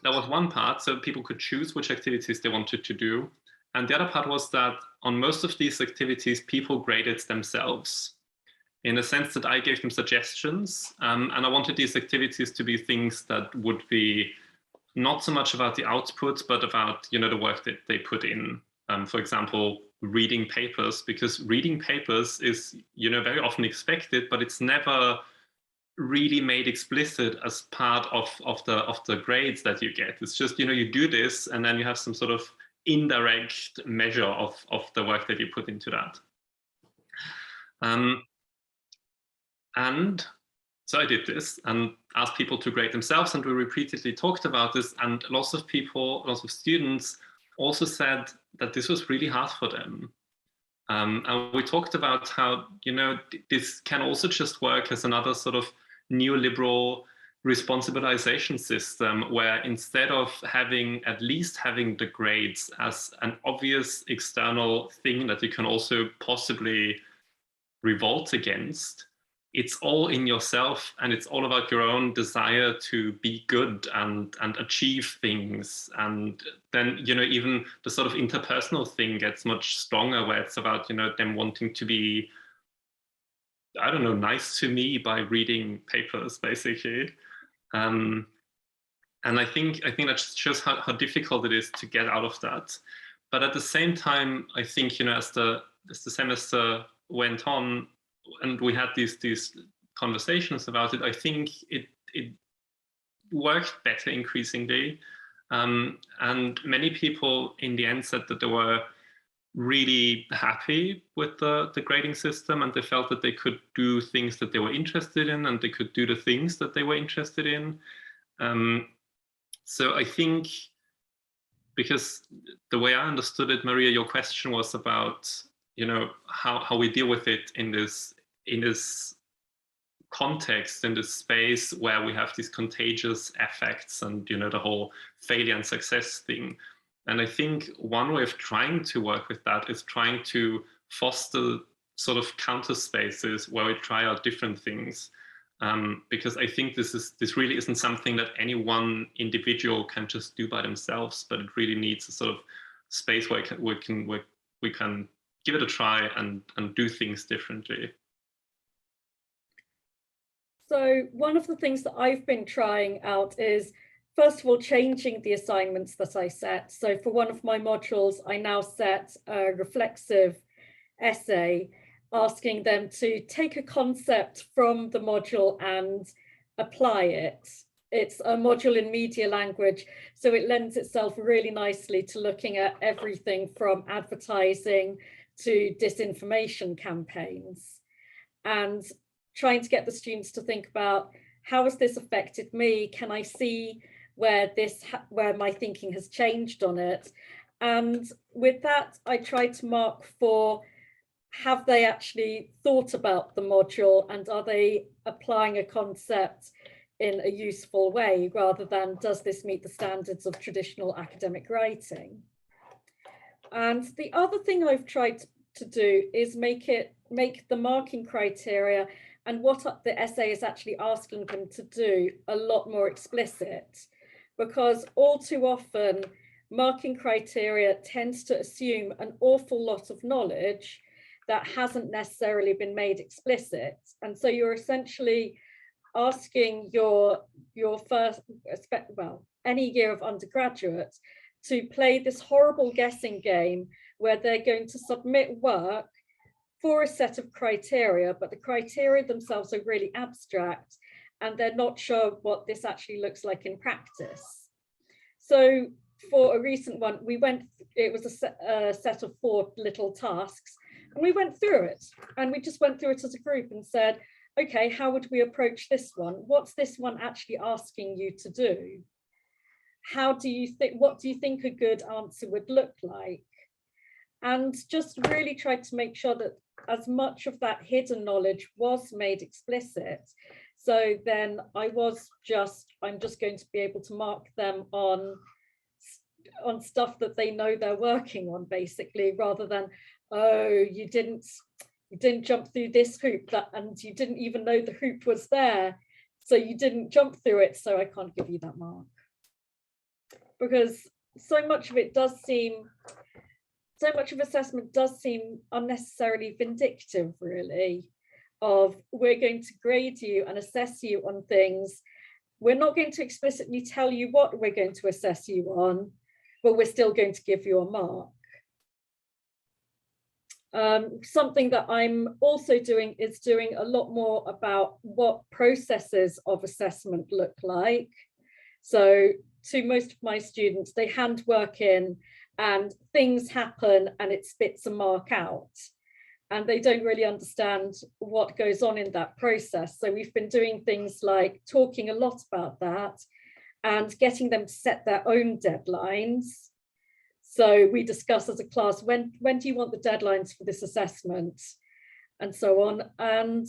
that was one part, so people could choose which activities they wanted to do. And the other part was that on most of these activities, people graded themselves, in the sense that I gave them suggestions. And I wanted these activities to be things that would be not so much about the output, but about the work that they put in. For example, reading papers, because reading papers is, very often expected, but it's never really made explicit as part of the grades that you get. It's just, you do this and then you have some sort of indirect measure of the work that you put into that. And so I did this and asked people to grade themselves, and we repeatedly talked about this, and lots of students also said that this was really hard for them. And we talked about how, this can also just work as another sort of neoliberal responsibilization system, where instead of at least having the grades as an obvious external thing that you can also possibly revolt against, it's all in yourself, and it's all about your own desire to be good and achieve things. And then, even the sort of interpersonal thing gets much stronger, where it's about, them wanting to be, I don't know, nice to me by reading papers, basically. And I think that shows how difficult it is to get out of that. But at the same time, I think, as the semester went on, and we had these conversations about it, I think it worked better increasingly. And many people in the end said that they were really happy with the grading system, and they felt that they could do things that they were interested in, and they could do the things that they were interested in. So I think, because the way I understood it, Maria, your question was about, how we deal with it in this context, in this space where we have these contagious effects and, the whole failure and success thing. And I think one way of trying to work with that is trying to foster sort of counter spaces where we try out different things. Because I think this really isn't something that any one individual can just do by themselves, but it really needs a sort of space where we can give it a try and do things differently. So one of the things that I've been trying out is, first of all, changing the assignments that I set. So for one of my modules, I now set a reflexive essay asking them to take a concept from the module and apply it. It's a module in media language, so it lends itself really nicely to looking at everything from advertising to disinformation campaigns, and trying to get the students to think about, how has this affected me? Can I see where my thinking has changed on it? And with that, I tried to mark for, have they actually thought about the module, and are they applying a concept in a useful way, rather than, does this meet the standards of traditional academic writing? And the other thing I've tried to do is make the marking criteria and what the essay is actually asking them to do a lot more explicit, because all too often marking criteria tends to assume an awful lot of knowledge that hasn't necessarily been made explicit. And so you're essentially asking your first, well, any year of undergraduate to play this horrible guessing game where they're going to submit work for a set of criteria, but the criteria themselves are really abstract and they're not sure what this actually looks like in practice. So for a recent one, it was a set of 4 little tasks, and we went through it, and we just went through it as a group and said, okay, how would we approach this one? What's this one actually asking you to do? What do you think a good answer would look like? And just really tried to make sure that as much of that hidden knowledge was made explicit. So then I'm just going to be able to mark them on stuff that they know they're working on, basically, rather than, oh, you didn't jump through this hoop, and you didn't even know the hoop was there, so you didn't jump through it, so I can't give you that mark. Because so much of assessment does seem unnecessarily vindictive, really, of, we're going to grade you and assess you on things. We're not going to explicitly tell you what we're going to assess you on, but we're still going to give you a mark. Something that I'm also doing is doing a lot more about what processes of assessment look like. So to most of my students, they hand work in and things happen and it spits a mark out. And they don't really understand what goes on in that process. So we've been doing things like talking a lot about that and getting them to set their own deadlines. So we discuss as a class, when do you want the deadlines for this assessment? And so on. And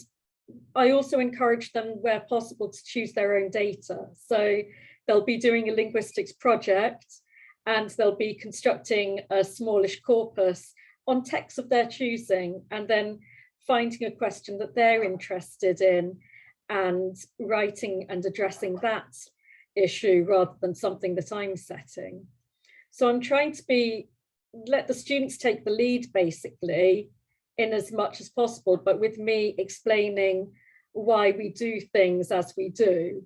I also encourage them where possible to choose their own data. So they'll be doing a linguistics project and they'll be constructing a smallish corpus on texts of their choosing and then finding a question that they're interested in and writing and addressing that issue rather than something that I'm setting. So I'm trying to let the students take the lead basically in as much as possible, but with me explaining why we do things as we do.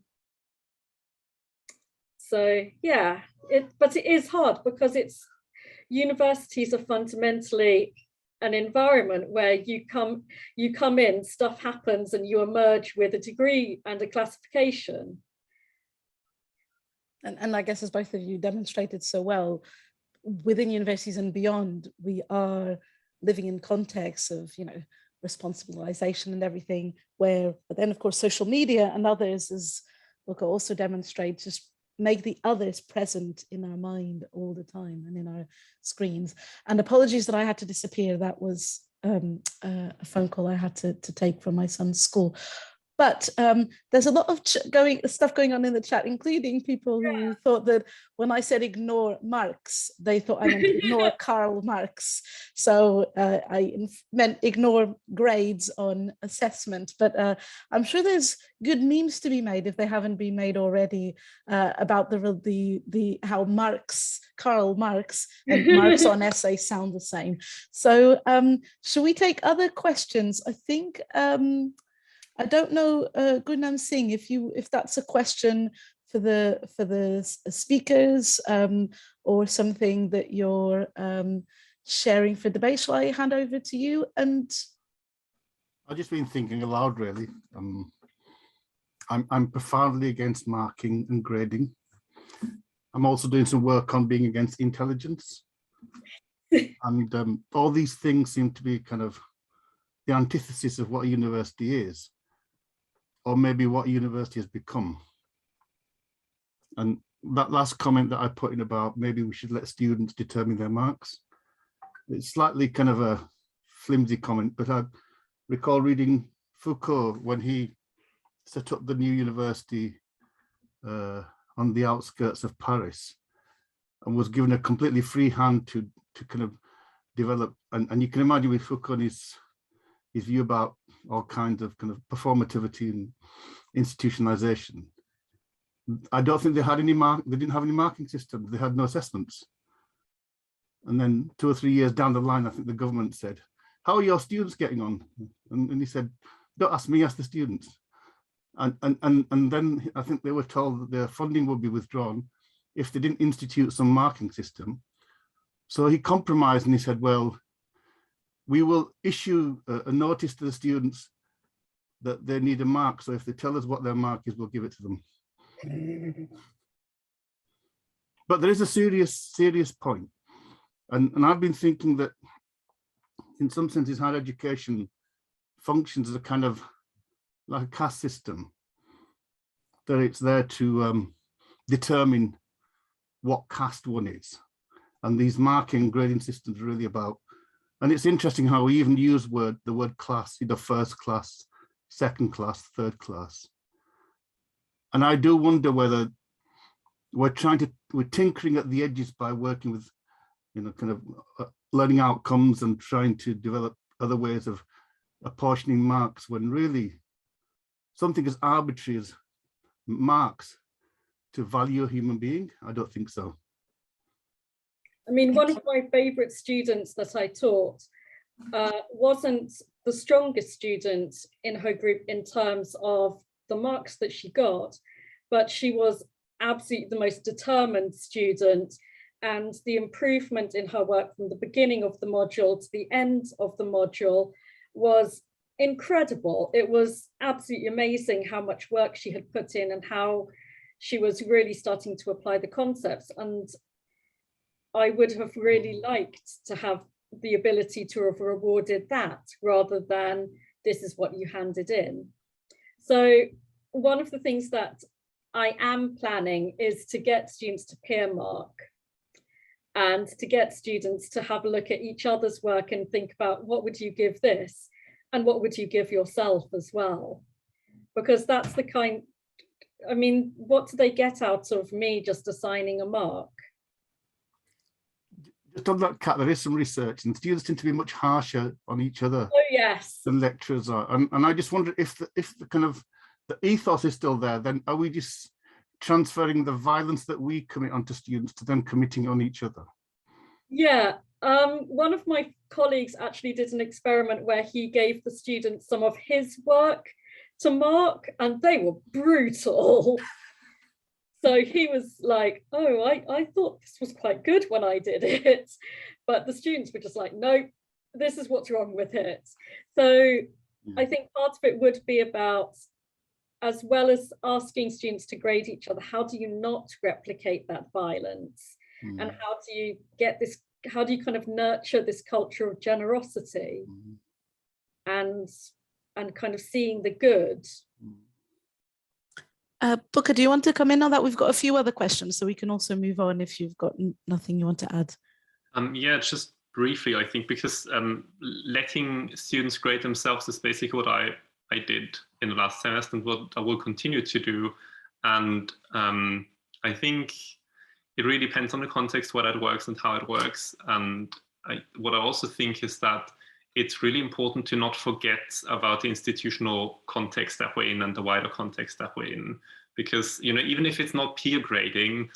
So yeah, but it is hard because universities are fundamentally an environment where you come in, stuff happens and you emerge with a degree and a classification. And I guess as both of you demonstrated so well, within universities and beyond, we are living in contexts of, responsibilization and everything, but then of course, social media and others, as Boka also demonstrates, just make the others present in our mind all the time and in our screens. And apologies that I had to disappear. That was a phone call I had to take from my son's school. But there's a lot of stuff going on in the chat, including people who thought that when I said ignore Marx, they thought I meant ignore Karl Marx. So I meant ignore grades on assessment. But I'm sure there's good memes to be made, if they haven't been made already, about how Karl Marx and Marx on essay sound the same. So should we take other questions? I think. I don't know, Gurnam Singh, if that's a question for the speakers or something that you're sharing for debate. Shall I hand over to you? And I've just been thinking aloud, really. I'm profoundly against marking and grading. I'm also doing some work on being against intelligence, and all these things seem to be kind of the antithesis of what a university is, or maybe what a university has become. And that last comment that I put in about maybe we should let students determine their marks, it's slightly kind of a flimsy comment, but I recall reading Foucault when he set up the new university on the outskirts of Paris and was given a completely free hand to kind of develop, and you can imagine with Foucault and his view about all kinds of kind of performativity and institutionalization. I don't think they didn't have any marking systems. They had no assessments. And then 2 or 3 years down the line, I think the government said, "How are your students getting on?" And he said, "Don't ask me, ask the students." And then I think they were told that their funding would be withdrawn if they didn't institute some marking system. So he compromised and he said, well, we will issue a notice to the students that they need a mark. So if they tell us what their mark is, we'll give it to them. But there is a serious point. And I've been thinking that in some senses, higher education functions as a kind of like a caste system, that it's there to determine what caste one is. And these marking and grading systems are really about, and it's interesting how we even use the word class, first class, second class, third class. And I do wonder whether we're tinkering at the edges by working with, kind of learning outcomes and trying to develop other ways of apportioning marks, when really something as arbitrary as marks to value a human being, I don't think so. I mean, one of my favorite students that I taught wasn't the strongest student in her group in terms of the marks that she got, but she was absolutely the most determined student. and the improvement in her work from the beginning of the module to the end of the module was incredible. It was absolutely amazing how much work she had put in and how she was really starting to apply the concepts. And I would have really liked to have the ability to have rewarded that rather than this is what you handed in. So one of the things that I am planning is to get students to peer mark and to get students to have a look at each other's work and think about what would you give this and what would you give yourself as well? Because that's the kind, I mean, what do they get out of me just assigning a mark? Just on that, Kat, there is some research, and students tend to be much harsher on each other than lecturers are. And I just wonder if the kind of the ethos is still there, then are we just transferring the violence that we commit onto students to them committing on each other? Yeah, one of my colleagues actually did an experiment where he gave the students some of his work to mark, and they were brutal. So he was like, oh, I thought this was quite good when I did it. But the students were just like, no, this is what's wrong with it. So I think part of it would be about, as well as asking students to grade each other, how do you not replicate that violence? And how do you get this, how do you kind of nurture this culture of generosity and kind of seeing the good? Boka, do you want to come in on that? We've got a few other questions, so we can also move on if you've got nothing you want to add. Yeah, just briefly, I think, because letting students grade themselves is basically what I did in the last semester and what I will continue to do. And I think it really depends on the context, whether it works and how it works. And what I also think is that it's really important to not forget about the institutional context that we're in and the wider context that we're in. Because, you know, even if it's not peer grading,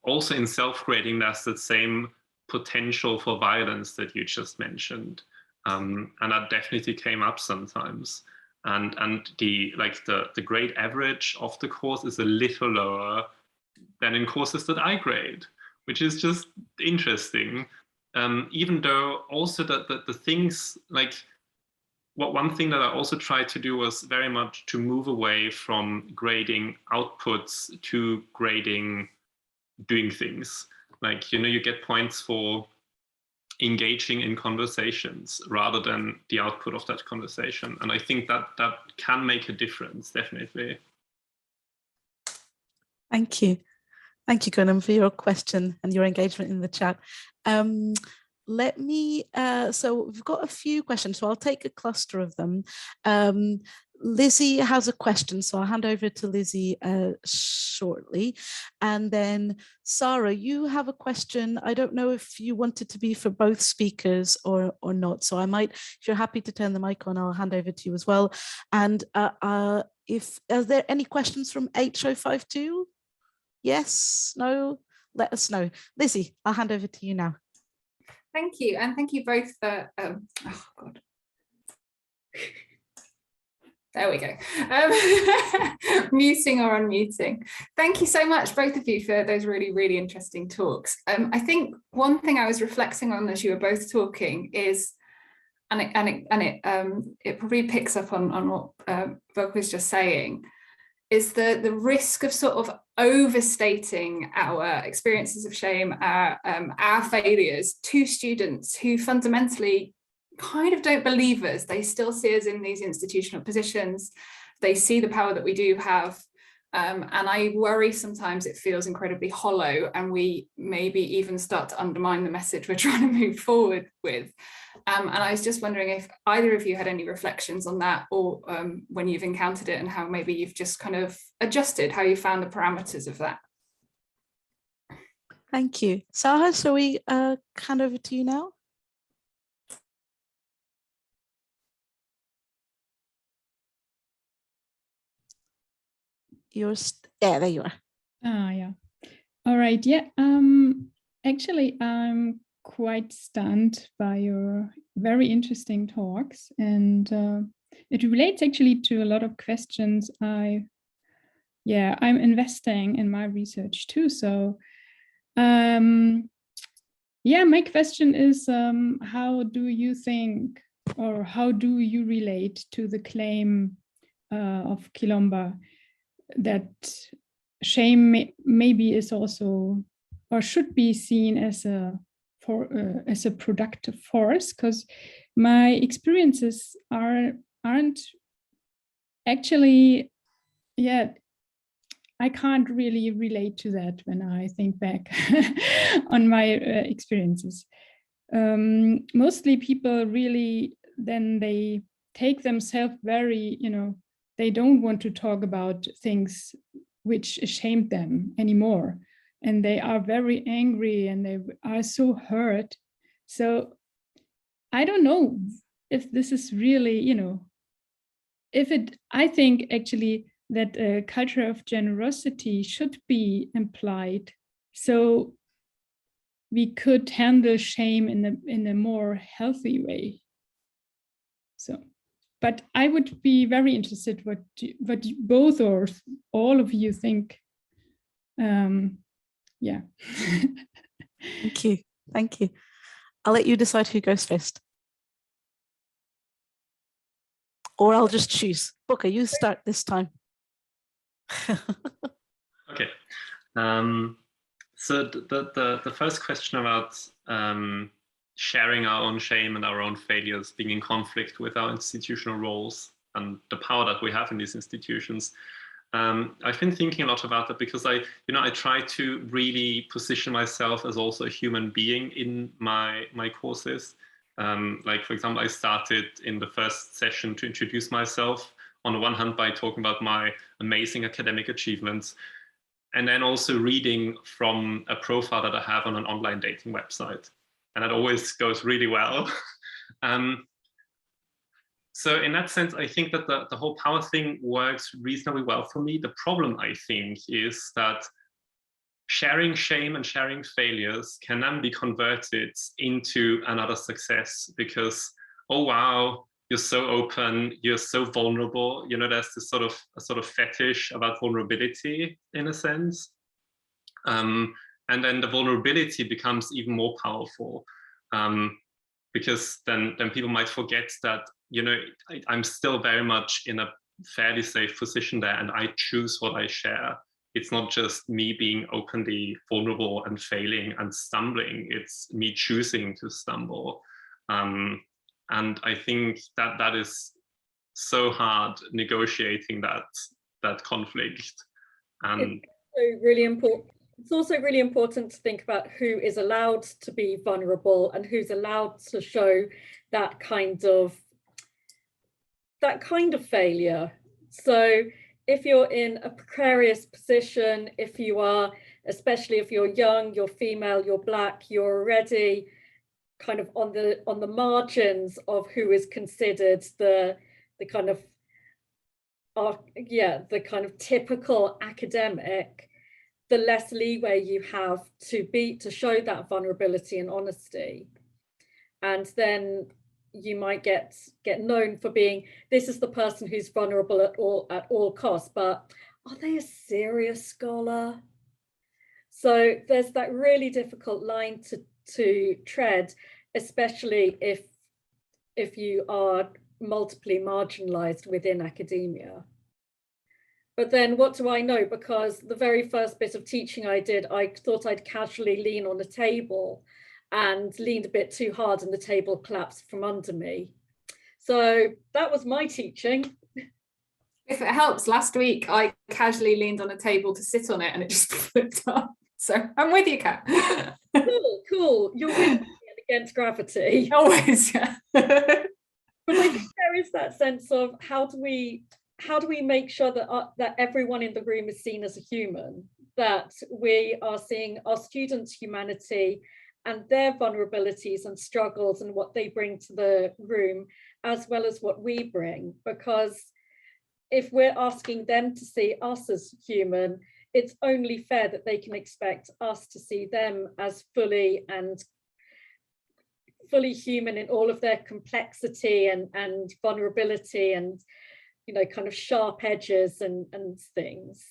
also in self-grading, there's the same potential for violence that you just mentioned. And that definitely came up sometimes. And the grade average of the course is a little lower than in courses that I grade, which is just interesting. Even though also the things like one thing that I also tried to do was very much to move away from grading outputs to grading doing things. Like, you know, you get points for engaging in conversations rather than the output of that conversation. And I think that can make a difference, definitely. Thank you. Thank you, Gunnar, for your question and your engagement in the chat. Let me, so we've got a few questions, so I'll take a cluster of them. Lizzie has a question, so I'll hand over to Lizzie shortly. And then Sarah, you have a question. I don't know if you want it to be for both speakers or not. So I might, if you're happy to turn the mic on, I'll hand over to you as well. And are there any questions from H052? Yes, no, let us know. Lizzie, I'll hand over to you now. Thank you, and thank you both for, oh God. There we go. Muting or unmuting. Thank you so much, both of you, for those really, really interesting talks. I think one thing I was reflecting on as you were both talking is, and it probably picks up on what Boka was just saying, is the risk of sort of overstating our experiences of shame, our failures to students who fundamentally kind of don't believe us. They still see us in these institutional positions. They see the power that we do have. And I worry sometimes it feels incredibly hollow, and we maybe even start to undermine the message we're trying to move forward with. And I was just wondering if either of you had any reflections on that, or when you've encountered it and how maybe you've just kind of adjusted, how you found the parameters of that. Thank you. Saha, shall we hand over to you now? Yeah, there you are. Yeah. All right. Yeah. Actually, I'm quite stunned by your very interesting talks, and it relates actually to a lot of questions I'm investing in my research too. So yeah, my question is, how do you think, or how do you relate to the claim of Quilomba that shame maybe is also, or should be seen as a productive force? Because my experiences aren't actually, yeah, I can't really relate to that when I think back on my experiences. Mostly people really, then they take themselves very, they don't want to talk about things which ashamed them anymore. And they are very angry and they are so hurt. So I don't know if this is really, I think actually that a culture of generosity should be implied. So we could handle shame in a more healthy way. So, but I would be very interested what both or all of you think. Yeah. Thank you. I'll let you decide who goes first. Or I'll just choose. Boka, you start this time. Okay. So the first question about sharing our own shame and our own failures being in conflict with our institutional roles and the power that we have in these institutions. I've been thinking a lot about that because I try to really position myself as also a human being in my courses. Like, for example, I started in the first session to introduce myself on the one hand by talking about my amazing academic achievements, and then also reading from a profile that I have on an online dating website. And that always goes really well. So in that sense, I think that the whole power thing works reasonably well for me. The problem, I think, is that sharing shame and sharing failures can then be converted into another success because, oh, wow, you're so open, you're so vulnerable. There's this sort of fetish about vulnerability in a sense. And then the vulnerability becomes even more powerful because then people might forget that, I'm still very much in a fairly safe position there and I choose what I share. It's not just me being openly vulnerable and failing and stumbling. It's me choosing to stumble. And I think that is so hard negotiating that conflict. And it's also really important to think about who is allowed to be vulnerable and who's allowed to show that kind of failure. So if you're in a precarious position, especially if you're young, you're female, you're Black, you're already kind of on the margins of who is considered the kind of typical academic, the less leeway you have to show that vulnerability and honesty. And then you might get known for being, this is the person who's vulnerable at all costs, but are they a serious scholar? So there's that really difficult line to tread, especially if you are multiply marginalized within academia. But then what do I know? Because the very first bit of teaching I did, I thought I'd casually lean on a table and leaned a bit too hard and the table collapsed from under me. So that was my teaching. If it helps, last week I casually leaned on a table to sit on it and it just flipped up. So I'm with you, Kat. Cool. You're with me against gravity. Always, yeah. But I think there is that sense of how do we make sure that everyone in the room is seen as a human, that we are seeing our students' humanity and their vulnerabilities and struggles and what they bring to the room, as well as what we bring. Because if we're asking them to see us as human, it's only fair that they can expect us to see them as fully human in all of their complexity and vulnerability and kind of sharp edges and things.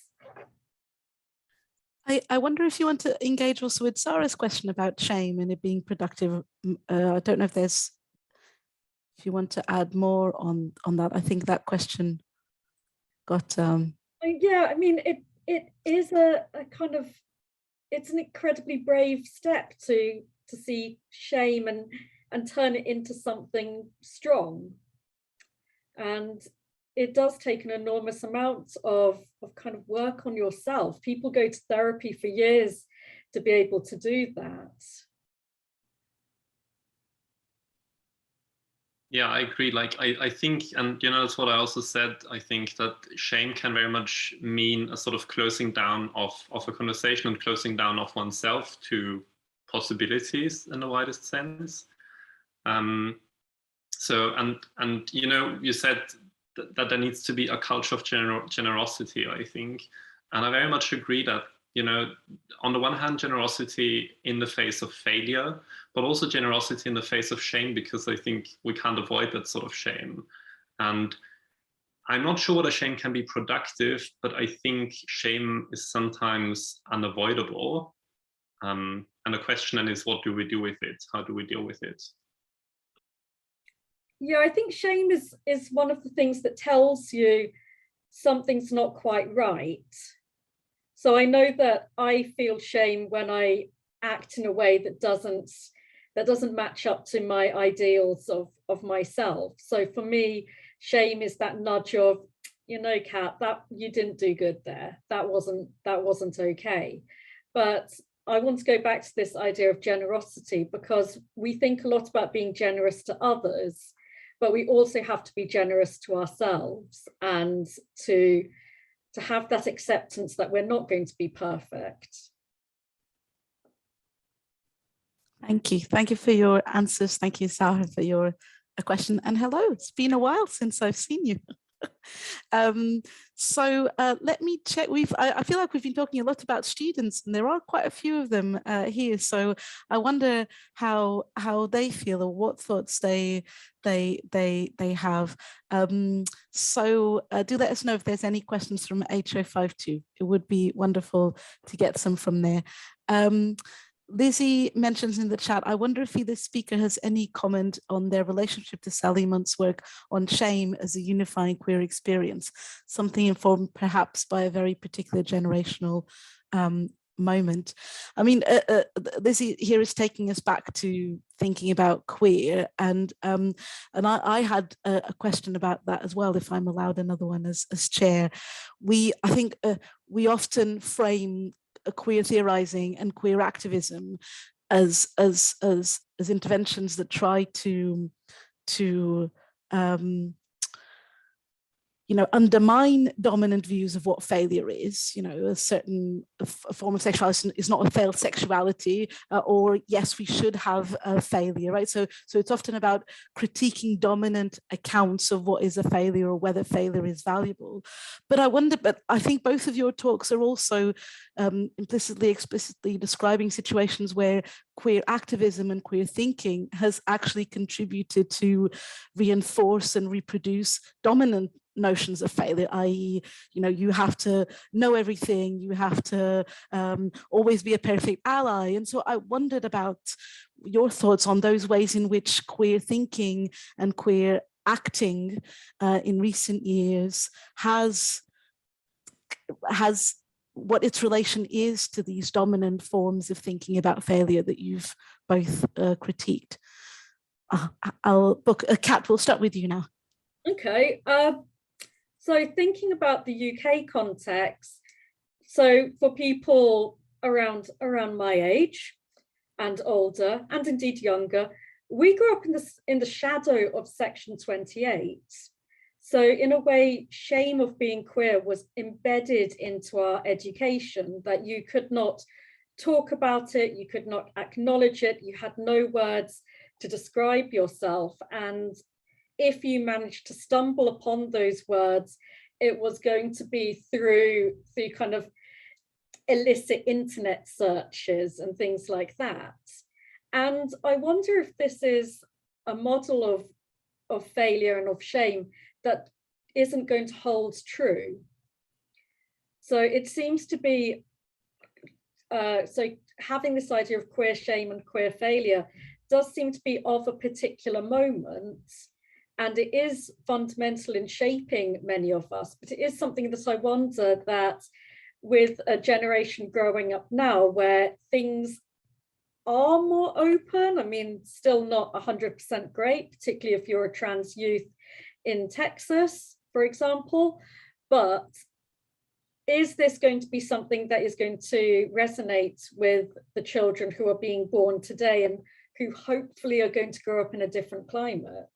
I wonder if you want to engage also with Sarah's question about shame and it being productive. I don't know if you want to add more on that. I think that question got. Yeah, I mean, it is a kind of, it's an incredibly brave step to see shame and turn it into something strong. And it does take an enormous amount of kind of work on yourself. People go to therapy for years to be able to do that. Yeah, I agree. Like, I think, and that's what I also said, I think that shame can very much mean a sort of closing down of a conversation and closing down of oneself to possibilities in the widest sense. So, and you said that there needs to be a culture of generosity, I think. And I very much agree that, on the one hand, generosity in the face of failure, but also generosity in the face of shame, because I think we can't avoid that sort of shame. And I'm not sure whether shame can be productive, but I think shame is sometimes unavoidable. And the question then is, what do we do with it? How do we deal with it? Yeah, I think shame is one of the things that tells you something's not quite right. So I know that I feel shame when I act in a way that doesn't match up to my ideals of myself. So for me, shame is that nudge of, Kat, that you didn't do good there. That wasn't okay. But I want to go back to this idea of generosity, because we think a lot about being generous to others, but we also have to be generous to ourselves and to have that acceptance that we're not going to be perfect. Thank you. Thank you for your answers. Thank you, Sarah, for your question. And hello, it's been a while since I've seen you. So let me check. I feel like we've been talking a lot about students, and there are quite a few of them here. So I wonder how they feel or what thoughts they have. So do let us know if there's any questions from HO52. It would be wonderful to get some from there. Lizzie mentions in the chat, I wonder if either speaker has any comment on their relationship to Sally Munt's work on shame as a unifying queer experience, something informed perhaps by a very particular generational moment. I mean, Lizzie here is taking us back to thinking about queer, and I had a question about that as well, if I'm allowed another one as chair. I think we often frame queer theorizing and queer activism as interventions that try to undermine dominant views of what failure is. A certain form of sexuality is not a failed sexuality, or yes, we should have a failure, right? So it's often about critiquing dominant accounts of what is a failure or whether failure is valuable. But I think both of your talks are also implicitly, explicitly describing situations where queer activism and queer thinking has actually contributed to reinforce and reproduce dominant notions of failure, i.e., you have to know everything, you have to always be a perfect ally. And so I wondered about your thoughts on those ways in which queer thinking and queer acting in recent years has what its relation is to these dominant forms of thinking about failure that you've both critiqued. Kat, we'll start with you now. Okay. So thinking about the UK context, so for people around my age and older, and indeed younger, we grew up in the shadow of Section 28. So in a way, shame of being queer was embedded into our education, that you could not talk about it, you could not acknowledge it, you had no words to describe yourself. And if you managed to stumble upon those words, it was going to be through kind of illicit internet searches and things like that. And I wonder if this is a model of failure and of shame that isn't going to hold true. So it seems to be so having this idea of queer shame and queer failure does seem to be of a particular moment, and it is fundamental in shaping many of us, but it is something that I wonder that with a generation growing up now where things are more open, I mean, still not 100% great, particularly if you're a trans youth in Texas, for example, but is this going to be something that is going to resonate with the children who are being born today and who hopefully are going to grow up in a different climate?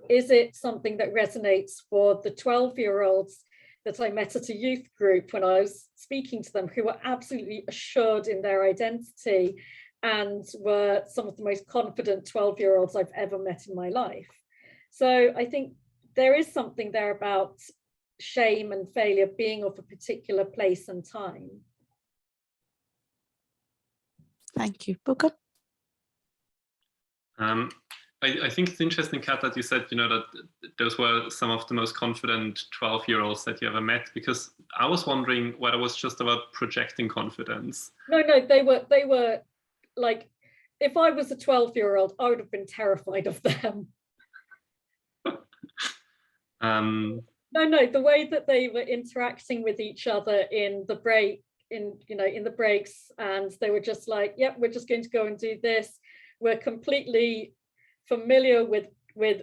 Is it something that resonates for the 12-year-olds that I met at a youth group when I was speaking to them, who were absolutely assured in their identity and were some of the most confident 12-year-olds I've ever met in my life? So I think there is something there about shame and failure being of a particular place and time. Thank you. Boka? I think it's interesting, Kat, that you said, you know, that those were some of the most confident 12-year-olds that you ever met, because I was wondering whether it was just about projecting confidence. No, they were like, if I was a 12-year-old, I would have been terrified of them. No, the way that they were interacting with each other in the break, in the breaks, and they were just like, yep, we're just going to go and do this. We're completely familiar with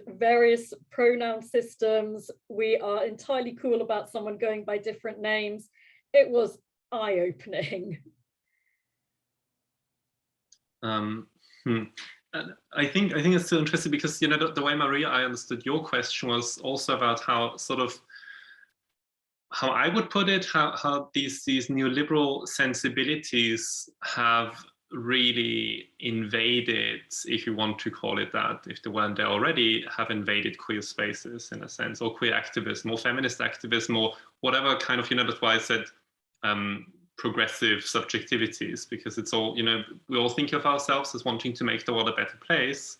various pronoun systems. We are entirely cool about someone going by different names. It was eye-opening. I think it's still interesting because, you know, the way, Maria, I understood your question was also about how sort of, how I would put it, how these neoliberal sensibilities have really invaded, if you want to call it that, if they weren't there already, have invaded queer spaces in a sense, or queer activism, or feminist activism, or whatever kind of, you know, that's why I said progressive subjectivities, because it's all, you know, we all think of ourselves as wanting to make the world a better place,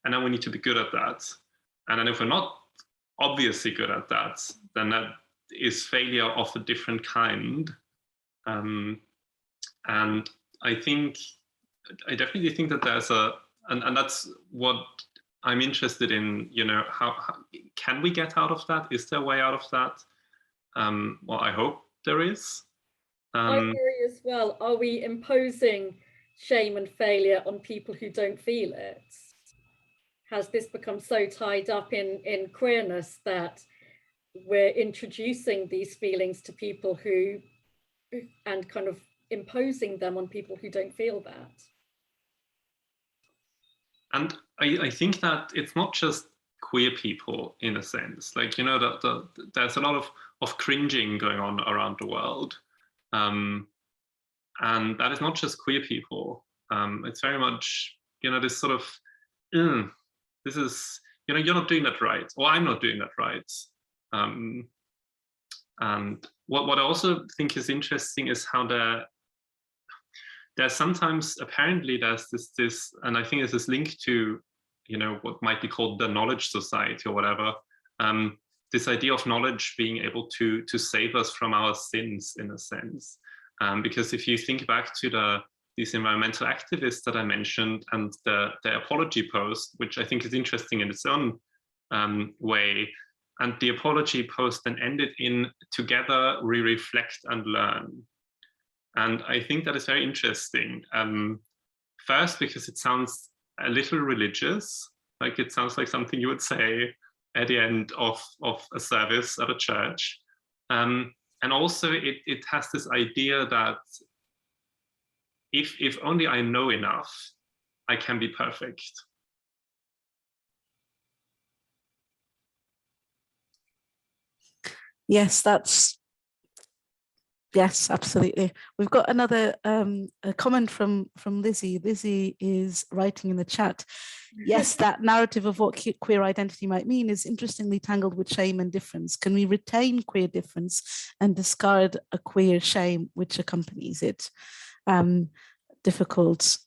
and then we need to be good at that. And then if we're not obviously good at that, then that is failure of a different kind. And I definitely think that there's and that's what I'm interested in, you know, how can we get out of that? Is there a way out of that? Well, I hope there is. I worry as well, are we imposing shame and failure on people who don't feel it? Has this become so tied up in queerness that we're introducing these feelings to people who, and kind of imposing them on people who don't feel that? And I think that it's not just queer people in a sense, like, you know, that there's a lot of cringing going on around the world. And that is not just queer people. It's very much, you know, this sort of, this is, you know, you're not doing that right, or I'm not doing that right. And what I also think is interesting is how there's sometimes, apparently there's this, and I think this is linked to, you know, what might be called the knowledge society or whatever, this idea of knowledge being able to save us from our sins in a sense. Because if you think back to these environmental activists that I mentioned and the apology post, which I think is interesting in its own way, and the apology post then ended in, together we reflect and learn. And I think that is very interesting. First, because it sounds a little religious, like it sounds like something you would say at the end of a service at a church. And also it has this idea that if only I know enough, I can be perfect. Yes, yes, absolutely. We've got another a comment from Lizzie. Lizzie is writing in the chat. Yes, that narrative of what queer identity might mean is interestingly tangled with shame and difference. Can we retain queer difference and discard a queer shame which accompanies it? Difficult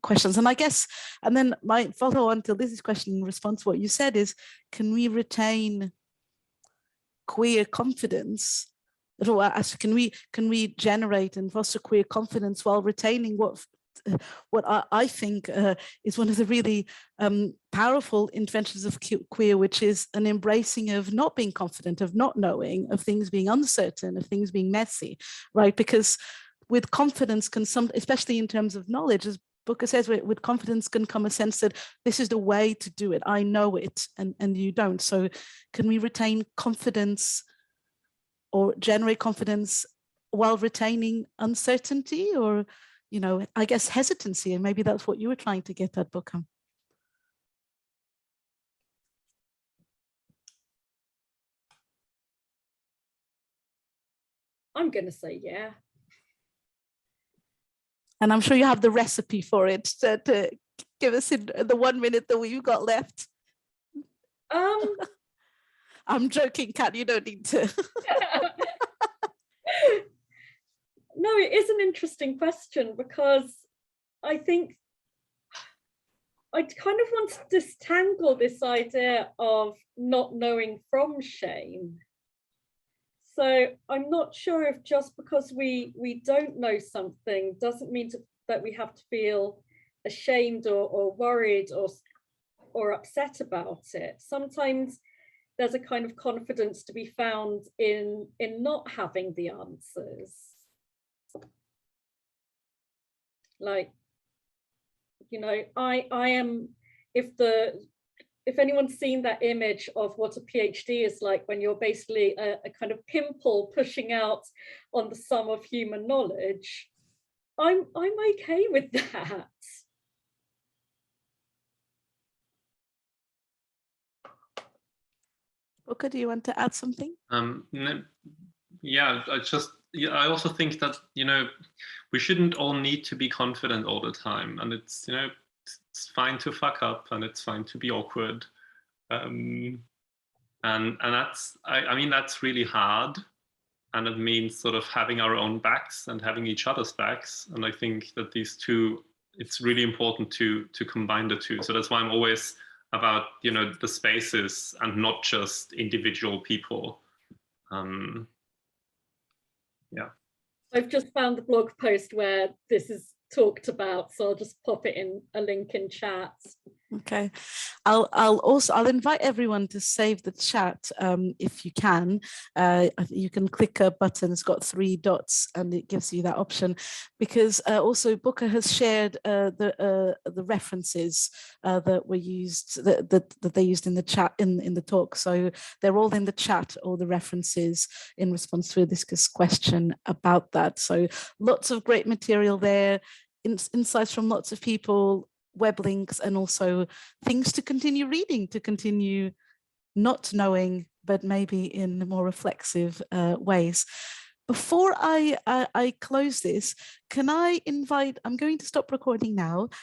questions. And I guess, and then my follow on to Lizzie's question in response to what you said is, can we retain queer confidence can we generate and foster queer confidence while retaining what I think is one of the really powerful interventions of queer, which is an embracing of not being confident, of not knowing, of things being uncertain, of things being messy, right? Because with confidence can especially in terms of knowledge, as Boka says, with confidence can come a sense that this is the way to do it. I know it, and you don't. So can we retain confidence or generate confidence while retaining uncertainty, or, you know, I guess hesitancy? And maybe that's what you were trying to get at, Boka. I'm going to say yeah. And I'm sure you have the recipe for it to give us in the 1 minute that we've got left. I'm joking, Kat, you don't need to. No, it is an interesting question, because I think I kind of want to disentangle this idea of not knowing from shame. So I'm not sure if just because we don't know something doesn't mean that we have to feel ashamed or worried or upset about it. Sometimes there's a kind of confidence to be found in not having the answers. Like, you know, I am, if anyone's seen that image of what a PhD is like, when you're basically a kind of pimple pushing out on the sum of human knowledge, I'm okay with that. Boka, do you want to add something? No, yeah, I also think that, you know, we shouldn't all need to be confident all the time, and it's, you know, it's fine to fuck up, and it's fine to be awkward, and that's, I mean, that's really hard, and it means sort of having our own backs and having each other's backs. And I think that these two, it's really important to combine the two. So that's why I'm always about, you know, the spaces and not just individual people. Yeah. I've just found the blog post where this is talked about, so I'll just pop it in a link in chat. Okay, I'll invite everyone to save the chat if you can. You can click a button, it's got 3 dots, and it gives you that option. Because also Boka has shared the references that were used, that they used in the chat in the talk. So they're all in the chat, all the references in response to this question about that. So lots of great material there, insights from lots of people, web links, and also things to continue reading, to continue not knowing, but maybe in more reflexive ways. Before I close this, can I invite, I'm going to stop recording now.